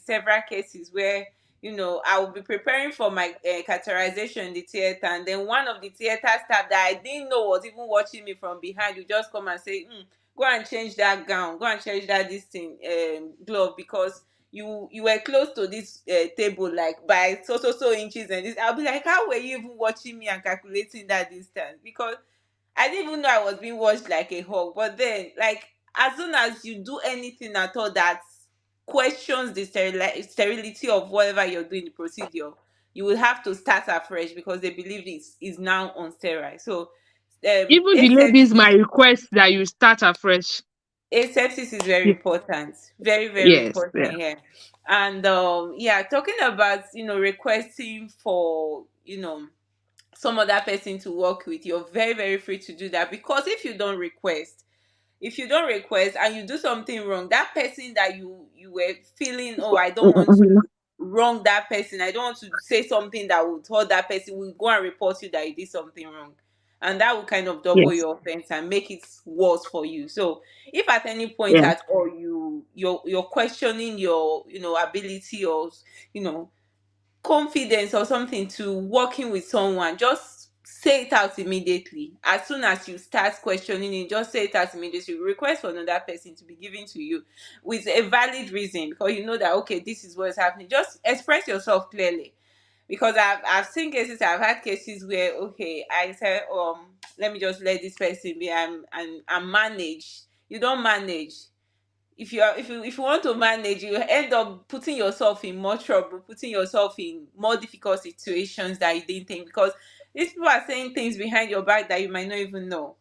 several cases where I will be preparing for my catheterization in the theater, and then one of the theater staff that I didn't know was even watching me from behind, you just come and say, "Go and change that gown, go and change that this thing glove, because." You were close to this table like by so inches, and this I'll be like, how were you even watching me and calculating that distance? Because I didn't even know I was being watched like a hawk. But then, like, as soon as you do anything at all that questions the sterility of whatever you're doing the procedure, you will have to start afresh because they believe is now on steroid. So, even the ladies asepsis, might request that you start afresh. asepsis is very important, very very Yes, important yeah. here. And yeah, talking about requesting for some other person to work with, you're very very free to do that, because if you don't request and you do something wrong, that person that you were feeling, oh, I don't want to wrong that person, I don't want to say something that would hurt that person, will go and report you that you did something wrong, and that will kind of double Yes, your offense and make it worse for you. So if at any point yeah. at all you're questioning your ability, or you know confidence or something to working with someone, just say it out immediately. As soon as you start questioning it, just say it out immediately. Request for another person to be given to you with a valid reason, because you know that, okay, this is what is happening. Just express yourself clearly. Because I've seen cases, I've had cases where, okay, I said, let me just let this person be, I'm manage. You don't manage. If you want to manage, you end up putting yourself in more trouble, putting yourself in more difficult situations that you didn't think, because these people are saying things behind your back that you might not even know.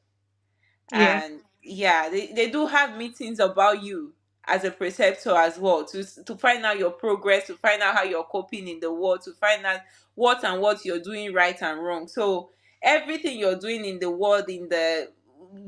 Yeah. And yeah, they do have meetings about you as a preceptor as well, to find out your progress, to find out how you're coping in the world, to find out what you're doing right and wrong. So everything you're doing in the world, in the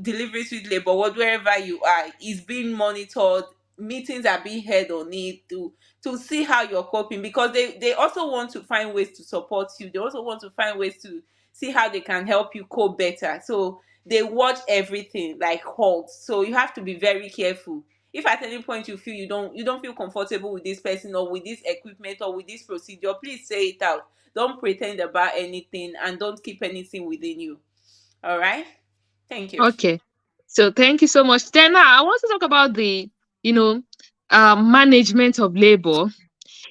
deliveries with labor ward, wherever you are, is being monitored. Meetings are being held on it to see how you're coping, because they also want to find ways to support you. They also want to find ways to see how they can help you cope better. So they watch everything like hawks. So you have to be very careful. If at any point you feel you don't feel comfortable with this person or with this equipment or with this procedure, please say it out. Don't pretend about anything, and don't keep anything within you. All right? Thank you. Okay. So thank you so much. Then now I want to talk about the, you know, management of labor.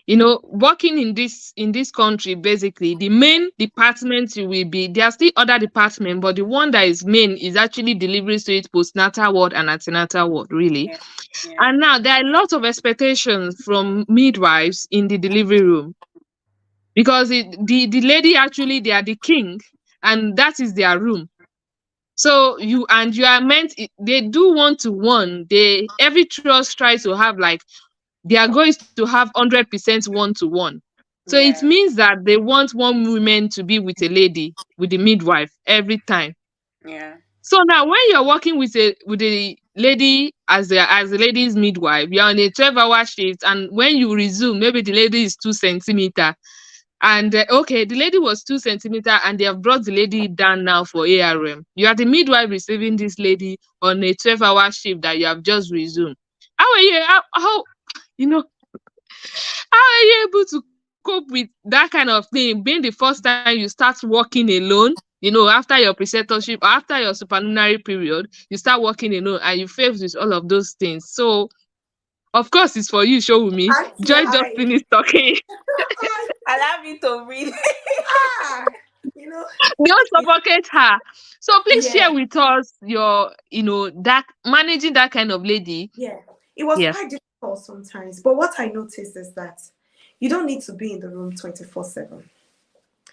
Working in this country, basically the main department you will be, there are still other departments, but the one that is main is actually delivery suite, postnatal ward, and antenatal ward, really. Yeah. Yeah. And now there are a lot of expectations from midwives in the delivery room, because the lady, actually they are the king, and that is their room. So you are meant, they do one to one. They, every trust tries to have like, their goal is to have 100% one to one. So it Yeah. means that they want one woman to be with a lady, with the midwife every time. Yeah. So now when you're working with a lady as the lady's midwife, you're on a 12-hour shift, and when you resume, maybe the lady is 2 centimeter, and okay, the lady was 2 centimeter, and they have brought the lady down now for ARM. You are the midwife receiving this lady on a 12-hour shift that you have just resumed. How are you? How you know? How are you able to cope with that kind of thing? Being the first time you start working alone, after your preceptorship, after your supernumerary period, you start working alone, and you face with all of those things. So, of course, it's for you, Showumi. Auntie, Joy just finished talking. Allow me to read. ah, you know, Don't suffocate her. So please yeah, share with us your, that managing that kind of lady. yeah. It was Yeah. quite difficult sometimes, but what I noticed is that you don't need to be in the room 24/7.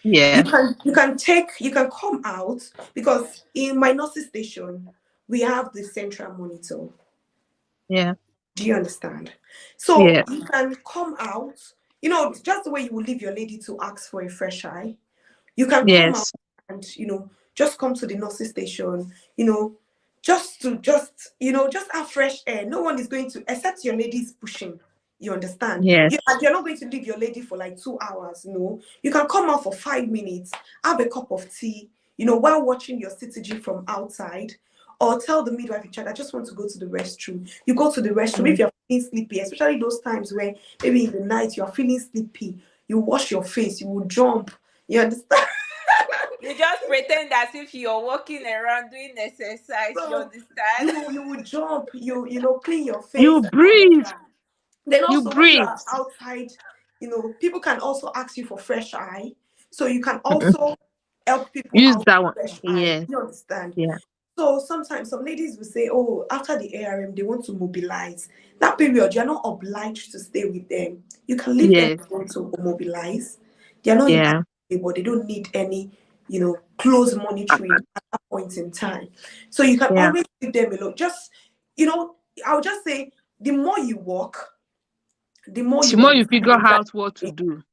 Yeah. You can come out, because in my nurses station we have the central monitor. Yeah. Do you understand? So Yeah. you can come out, just the way you will leave your lady to ask for a fresh eye. You can come out Yes. and just come to the nurses station, just have fresh air. No one is going to, except your lady is pushing. You understand? Yes. You're not going to leave your lady for like 2 hours. No, you can come out for 5 minutes, have a cup of tea, while watching your CTG from outside, or tell the midwife in charge, I just want to go to the restroom. You go to the restroom. If Mm. you're feeling sleepy, especially those times where maybe in the night you're feeling sleepy, you wash your face, you will jump. You understand? You just pretend as if you're walking around doing exercise. You So understand? you will jump, clean your face You and all of breathe. that. Then You also when you breathe. are outside, people can also ask you for fresh eye. So you can also help people Use out that one. with fresh eye. Yes. You understand? Yeah. So sometimes some ladies will say, oh, after the ARM, they want to mobilize. That period, you're not obliged to stay with them. You can leave them Yes. if you want to mobilize. They're not in Yeah. labor. They don't need any, close monitoring at that point in time. So you can Yeah. always leave them alone. Just, I'll just say, the more you work, the more The you more you understand figure exactly. out what to do.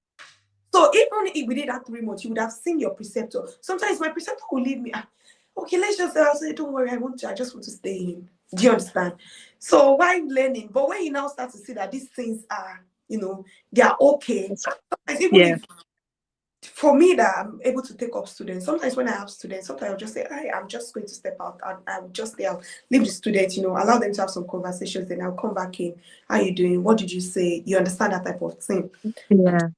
So even if within that 3 months, you would have seen your preceptor. Sometimes my preceptor will leave me. Okay, let's just say, I'll say, don't worry, I just want to stay in. Do you understand? So why learning? But when you now start to see that these things are, they are okay. Sometimes even Yeah. if, for me, that I'm able to take up students, sometimes when I have students, sometimes I'll just say, I'm just going to step out. I'll just stay out, leave the students, allow them to have some conversations, then I'll come back in. How are you doing? What did you say? You understand that type of thing. Yeah.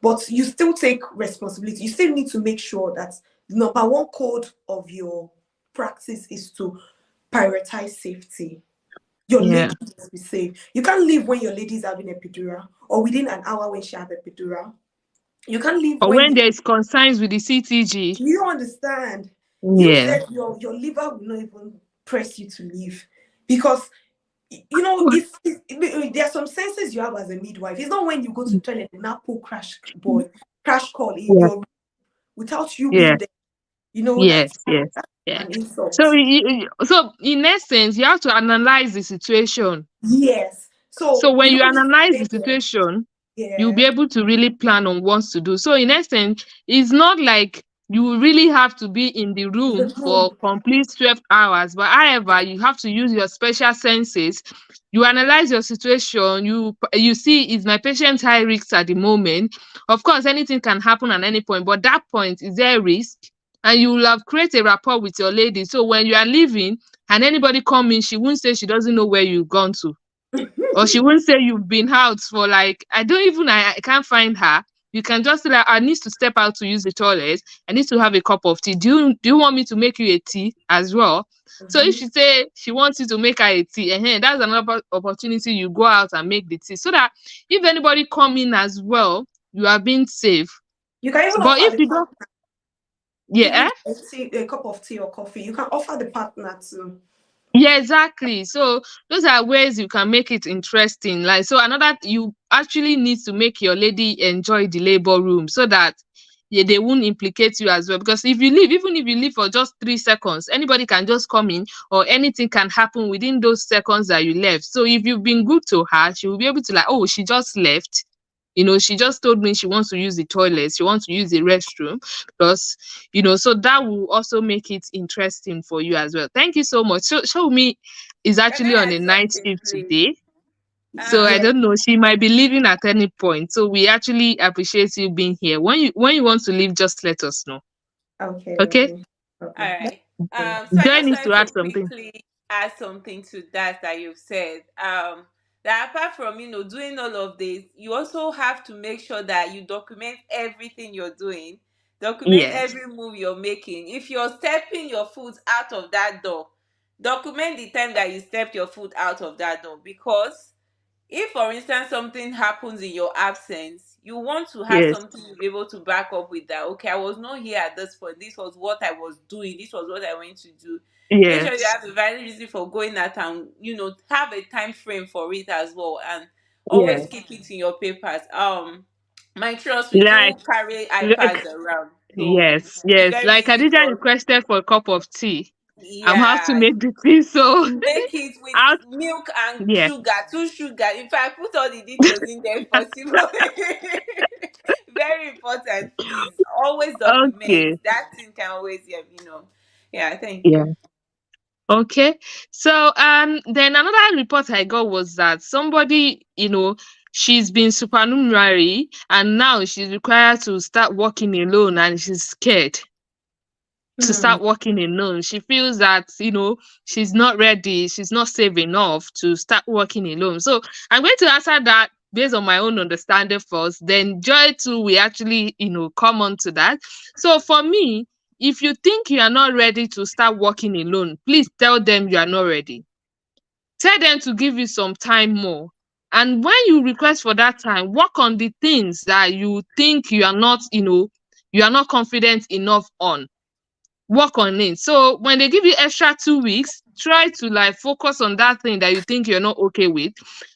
But you still take responsibility. You still need to make sure that the number one code of your practice is to prioritize safety. Your Yeah. lady must be safe. You can't leave when your lady is having epidural, or within an hour when she has epidural. You can't leave Or when when there is concerns with the CTG. you understand. You Yeah. said your liver will not even press you to leave, because there are some senses you have as a midwife. It's not when you go to toilet and now pull crash call in Yeah. your without you being Yeah. there. Yes. Yes. That's Yeah. an insult. So in essence, you have to analyze the situation. Yes. So So when you you don't need to analyze stay the there. situation, you'll Yeah. be able to really plan on what to do. So in essence, it's not like you will really have to be in the room for complete 12 hours. But however, you have to use your special senses. You analyze your situation. You see, is my patient high risk at the moment? Of course, anything can happen at any point, but that point, is there a risk? And you will have created a rapport with your lady. So when you are leaving and anybody come in, she won't say she doesn't know where you've gone to. Or she won't say you've been out for like, I can't find her. You can just say like, I need to step out to use the toilet. I need to have a cup of tea. Do you want me to make you a tea as well? So if she say she wants you to make her a tea, that's another opportunity. You go out and make the tea, so that if anybody come in as well, you are being safe. You can even But offer if the you don't, partner, yeah, even a cup of tea or coffee. You can offer the partner too. yeah, exactly. So those are ways you can make it interesting. Like, so another, you actually need to make your lady enjoy the labor room so that, yeah, they won't implicate you as well. Because if you leave, even if you leave for just 3 seconds, anybody can just come in or anything can happen within those seconds that you left. So if you've been good to her, she will be able to like, oh, she just left. She just told me she wants to use the toilet, she wants to use the restroom, because so that will also make it interesting for you as well. Thank you so much. So show me is Can actually I on add a night something, shift please? today. So I Um, Yeah. don't know. She might be leaving at any point. So we actually appreciate you being here. When you want to leave, just let us know. Okay, Okay? okay. all Okay. right. Okay. So I Joy just needs to wanted to add something. quickly add something to that you've said. That apart from doing all of this, you also have to make sure that you document everything you're doing. Document Yes. every move you're making. If you're stepping your foot out of that door, document the time that you stepped your foot out of that door, because if for instance something happens in your absence, you want to have Yes. something you'll be able to back up with, that okay, I was not here at this point, this was what I was doing, this was what I went to do. Make sure you Yes. have a valid reason for going out, and have a time frame for it as well, and always Yes. keep it in your papers. My trust, we Like, do carry like iPads around, so yes, it's yes. very Like easy Adija for, requested for a cup of tea. I'm how to yeah, make the tea. So make it with out milk and yeah. sugar, two sugar. In fact, put all the details in there if possible. Very important, please. Always document. Okay. That thing can always, Yeah, thank Yeah. you. Okay. So then another report I got was that somebody, she's been supernumerary and now she's required to start working alone and she's scared to Hmm. start working alone. She feels that, she's not ready, she's not safe enough to start working alone. So I'm going to answer that based on my own understanding first. Then Joy too, we actually, come on to that. So for me, if you think you are not ready to start working alone, please tell them you are not ready. Tell them to give you some time more. And when you request for that time, work on the things that you think you are not confident enough on. Work on it. So when they give you extra 2 weeks, try to like focus on that thing that you think you're not okay with.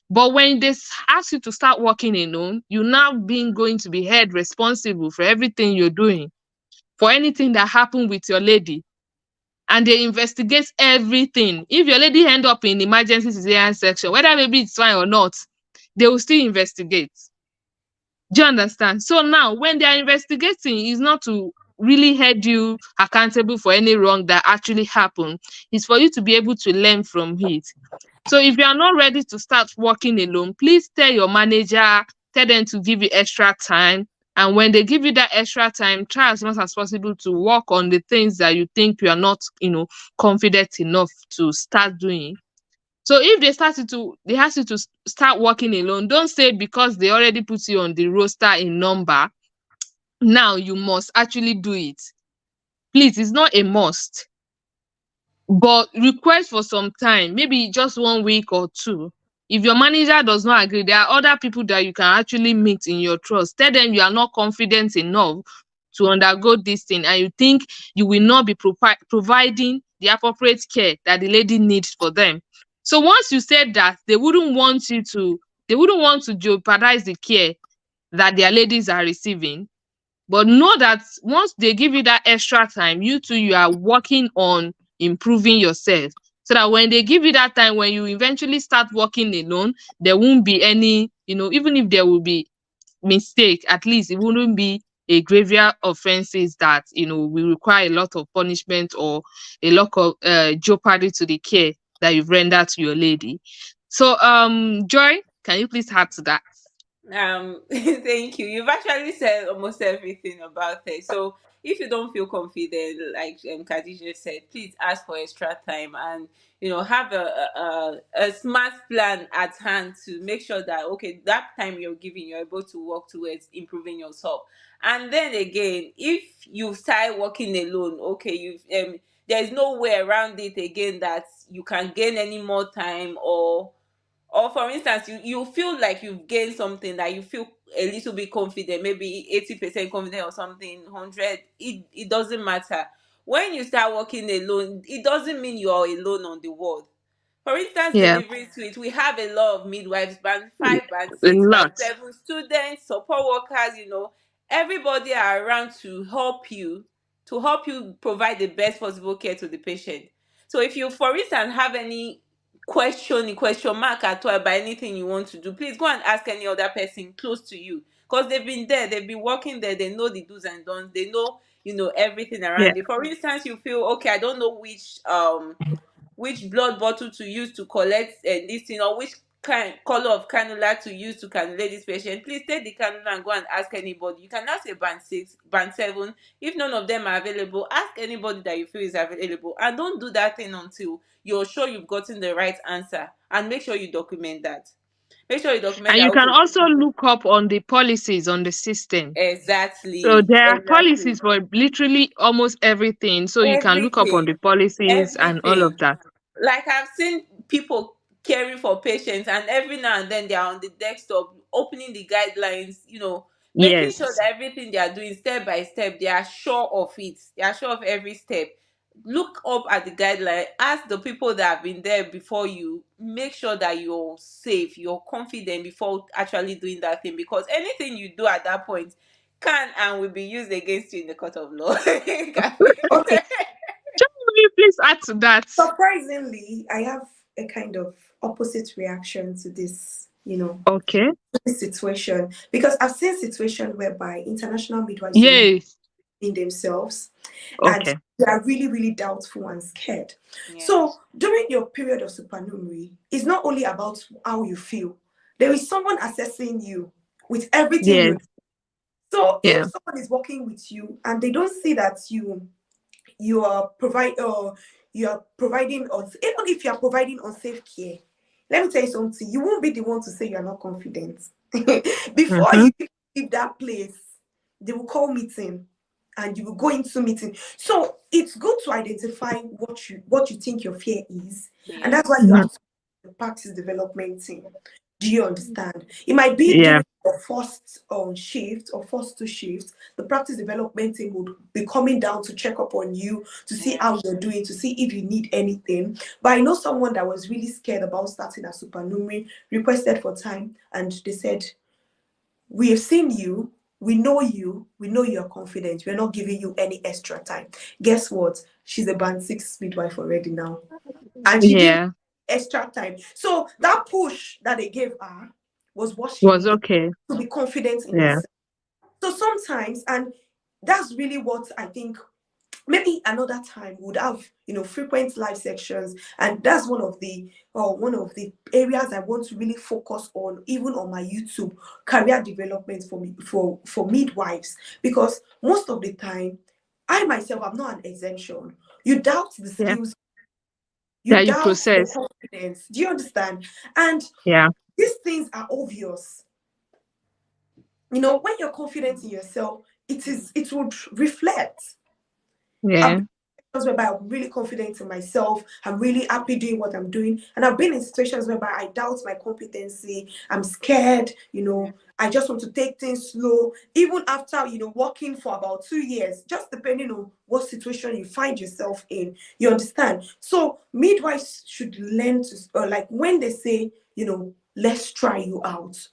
But when they ask you to start working alone, you now being going to be held responsible for everything you're doing, for anything that happened with your lady. And they investigate everything. If your lady end up in emergency cesarean section, whether maybe it's fine or not, they will still investigate. Do you understand? So now, when they are investigating, it's not to really hold you accountable for any wrong that actually happened. It's for you to be able to learn from it. So if you are not ready to start working alone, please tell your manager, tell them to give you extra time. And when they give you that extra time, try as much as possible to work on the things that you think you are not, confident enough to start doing. So if they ask you to start working alone, don't say because they already put you on the roster in number, now you must actually do it. Please, it's not a must, but request for some time, maybe just 1 week or two. If your manager does not agree, there are other people that you can actually meet in your trust. Tell them you are not confident enough to undergo this thing and you think you will not be providing the appropriate care that the lady needs for them. So once you said that, they wouldn't want to jeopardize the care that their ladies are receiving. But know that once they give you that extra time, you too, you are working on improving yourself. So that when they give you that time, when you eventually start working alone, there won't be any, even if there will be mistake, at least it wouldn't be a graver offenses that, will require a lot of punishment or a lot of jeopardy to the care that you've rendered to your lady. So, Joy, can you please add to that? Thank you. You've actually said almost everything about it. So if you don't feel confident, like Khadija said, please ask for extra time and have a smart plan at hand to make sure that okay, that time you're giving, you're able to work towards improving yourself. And then again, if you start working alone, okay, there's no way around it again that you can gain any more time, or for instance, you feel like you've gained something, that you feel a little bit confident, maybe 80% confident or something, 100. It doesn't matter. When you start working alone, it doesn't mean you are alone on the world. For instance, Yeah, delivery suite, we have a lot of midwives, band a 5, band 6, band lot. 7, students, support workers, everybody are around to help you provide the best possible care to the patient. So if you, for instance, have any question mark at all about anything you want to do, please go and ask any other person close to you, because they've been there, they've been working there, they know the do's and don'ts, they know everything Yeah. around it. For instance, you feel okay, I don't know which blood bottle to use to collect this thing, or which kind color of cannula to use to cannulate this patient. Please take the cannula and go and ask anybody. You can ask a band 6, band 7. If none of them are available, ask anybody that you feel is available, and don't do that thing until you're sure you've gotten the right answer. And make sure you document that. Make sure you document And that. you can Okay, also look up on the policies on the system. So exactly, there are exactly, policies for literally almost everything. So you can look up on everything, the policies and all of everything. that. Like I've seen people caring for patients, and every now and then they are on the desktop opening the guidelines, making sure Yes. that everything they are doing step by step, they are sure of it. They are sure of every step. Look up at the guideline, ask the people that have been there before you, make sure that you're safe, you're confident before actually doing that thing, because anything you do at that point can and will be used against you in the court of law. Okay. John, will you please add to that? Surprisingly, I have a kind of opposite reaction to this, Okay. this situation, because I've seen situations whereby international midwives, Yes. in themselves, and Okay. they are really, really doubtful and scared. Yeah. So during your period of supernumerary, it's not only about how you feel. There is someone assessing you with everything Yes. you do. So Yeah. if someone is working with you and they don't see that you are providing, or even if you are providing unsafe care, let me tell you something, you won't be the one to say you are not confident. Before Mm-hmm. you leave that place, they will call meeting and you will go into meeting. So it's good to identify what you think your fear is, and that's why you Mm-hmm. have to practice development team. Do you understand? It might be Yeah. during your first shift or first 2 shifts, the practice development team would be coming down to check up on you, to see Yeah. how you're doing, to see if you need anything. But I know someone that was really scared about starting as supernumerary, requested for time, and they said, we have seen you, we know you're confident, we're not giving you any extra time. Guess what? She's a band 6 midwife already now, and she didn't Yeah. extra time. So that push that they gave her was what she Was needed okay. to be confident in Yeah. herself. So sometimes, and that's really what I think, maybe another time would have frequent live sections, and that's one of the areas I want to really focus on, even on my YouTube career development for me, for midwives, because most of the time I myself, I'm not an exemption. You doubt the Yeah. skills, you That you doubt your process. confidence. Do you understand? And Yeah. these things are obvious. When you're confident in yourself, it would reflect. I've Yeah. been in situations whereby I'm really confident in myself, I'm really happy doing what I'm doing, and I've been in situations whereby I doubt my competency, I'm scared, I just want to take things slow, even after working for about 2 years, just depending on what situation you find yourself in. You understand? So midwives should learn to, like when they say, let's try you out,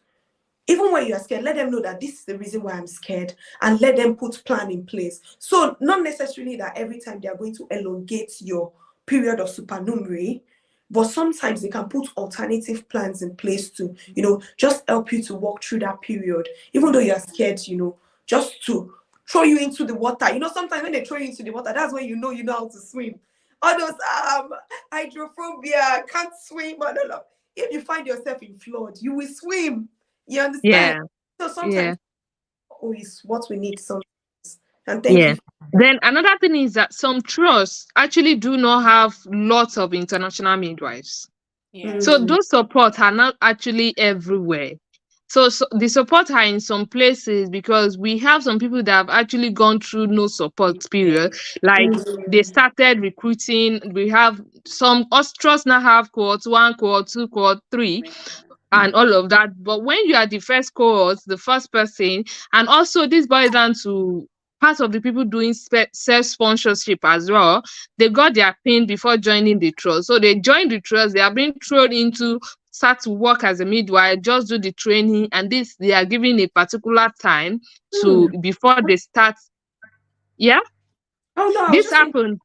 even when you're scared, let them know that this is the reason why I'm scared, and let them put plan in place. So not necessarily that every time they are going to elongate your period of supernumerary, but sometimes they can put alternative plans in place to, just help you to walk through that period, even though you're scared, just to throw you into the water. You know, sometimes when they throw you into the water, that's when you know how to swim. All those hydrophobia, can't swim, and all of. If you find yourself in flood, you will swim. You understand? Yeah. So sometimes Yeah. is what we need sometimes. And thank Yeah. you. Then another thing is that some trusts actually do not have lots of international midwives. Yeah. So Mm, those support are not actually everywhere. So the support are in some places because we have some people that have actually gone through no support Yeah. period. Like they mm, started recruiting. We have some trusts now have cohort 1, cohort 2, cohort 3 and all of that. But when you are the first cohort, the first person, and also this boils down to part of the people doing self-sponsorship as well, they got their pin before joining the trust. So they join the trust, they are being thrown into start to work as a midwife, just do the training, and this they are given a particular time to mm. before they start. Yeah, Oh no, I was this just saying. happened.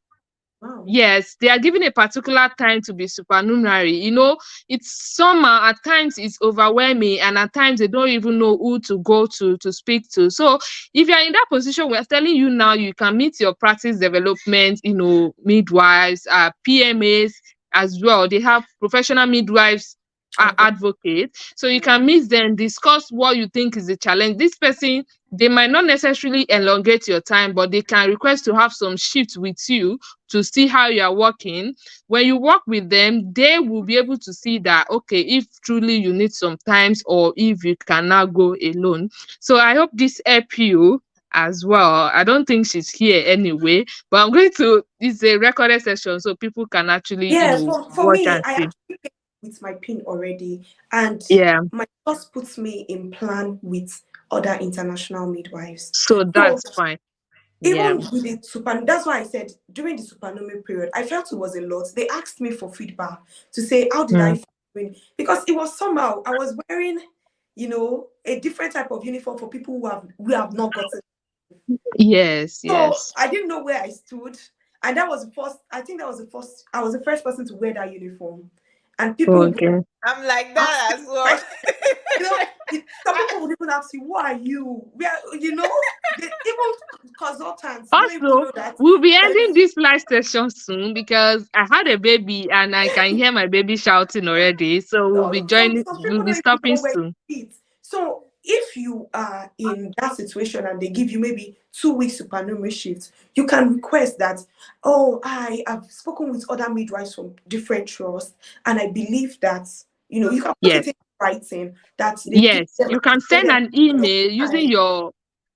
Wow. Yes, they are given a particular time to be supernumerary. You know, it's somehow at times it's overwhelming, and at times they don't even know who to go to speak to. So if you're in that position, we're telling you now you can meet your practice development, midwives, PMAs as well. They have professional midwives advocates. So you can meet them, discuss what you think is the challenge. This person, they might not necessarily elongate your time, but they can request to have some shifts with you to see how you are working. When you work with them, they will be able to see that, okay, if truly you need some times or if you cannot go alone. So I hope this help you as well. I don't think she's here anyway, but I'm going to, it's a recorded session so people can actually, Yeah, for watch me, and I see. actually paid with my pin already, and Yeah. my boss puts me in plan with other international midwives. So So that's fine. Yeah. even with the super, that's why I said during the supernumerary period, I felt it was a lot. They asked me for feedback to say how did I Mm. feel doing? Because it was somehow I was wearing, a different type of uniform for people who have not gotten. Yes, So yes. I didn't know where I stood. And that was the first, I think that was the first, I was the first person to wear that uniform. And people were Okay. I'm like that asking as well. questions. You know, some people would even ask you, who are you? Where, even consultants don't even Also, know that. we'll be ending this live session soon because I had a baby and I can hear my baby shouting already. So Some we'll people be don't even stopping know where soon. it is. So if you are in that situation and they give you maybe 2 weeks supernumerary shifts, you can request that, oh, I have spoken with other midwives from different trusts, and I believe that, you can put Yes. it in writing that they give Yes. them You can send them an email time.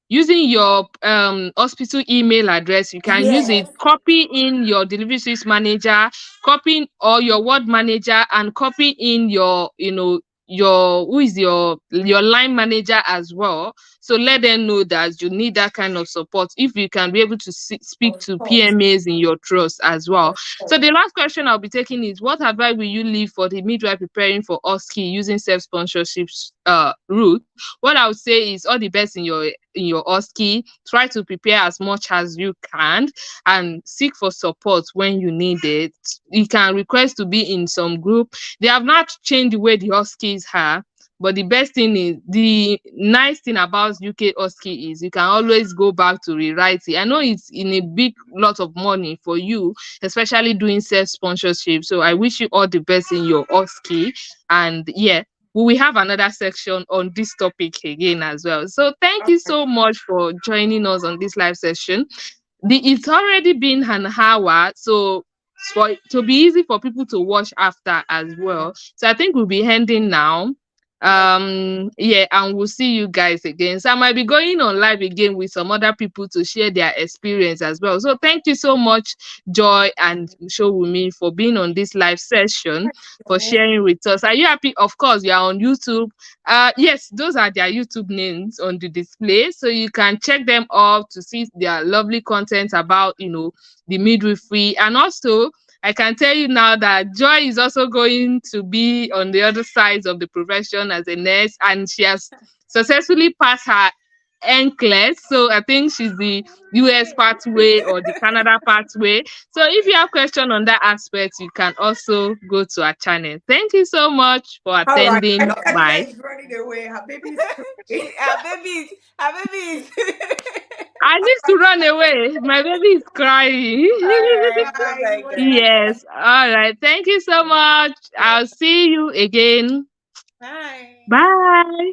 using your hospital email address. You can use it, Yes, copy in your delivery service manager, copy in or your ward manager, and copy in your who is your line manager as well. So let them know that you need that kind of support if you can be able to speak of to course. PMAs in your trust as well. Of So course. the last question I'll be taking is, what advice will you leave for the midwife preparing for OSCE using self-sponsorship route? What I would say is all the best in your OSCE. Try to prepare as much as you can and seek for support when you need it. You can request to be in some group. They have not changed the way the OSCEs are. But the best thing is, the nice thing about UK OSCE is you can always go back to rewrite it. I know it's in a big lot of money for you, especially doing self-sponsorship. So I wish you all the best in your OSCE. And yeah, we will have another section on this topic again as well. So thank All you right. so much for joining us on this live session. It's already been an hour, so for to be easy for people to watch after as well. So I think we'll be ending now. Yes. Yeah, and we'll see you guys again. So I might be going on live again with some other people to share their experience as well. So thank you so much, Joy and Showumi, for being on this live session, for Oh, sharing with us. Are you happy? Of course, you are on YouTube. Yes, those are their YouTube names on the display, so you can check them out to see their lovely content about the midwifery. And also I can tell you now that Joy is also going to be on the other side of the profession as a nurse, and she has successfully passed her Encles. So I think she's the US pathway or the Canada pathway. So if you have question on that aspect, you can also go to our channel. Thank you so much for All right. I attending. know Bye. Khadija is running away. Her baby is crying. Our babies. I need to run away. My baby is crying. All right. Bye Bye. bye, It was guys. Yes. All right. Thank you so much. Yeah. I'll see you again. Bye. Bye.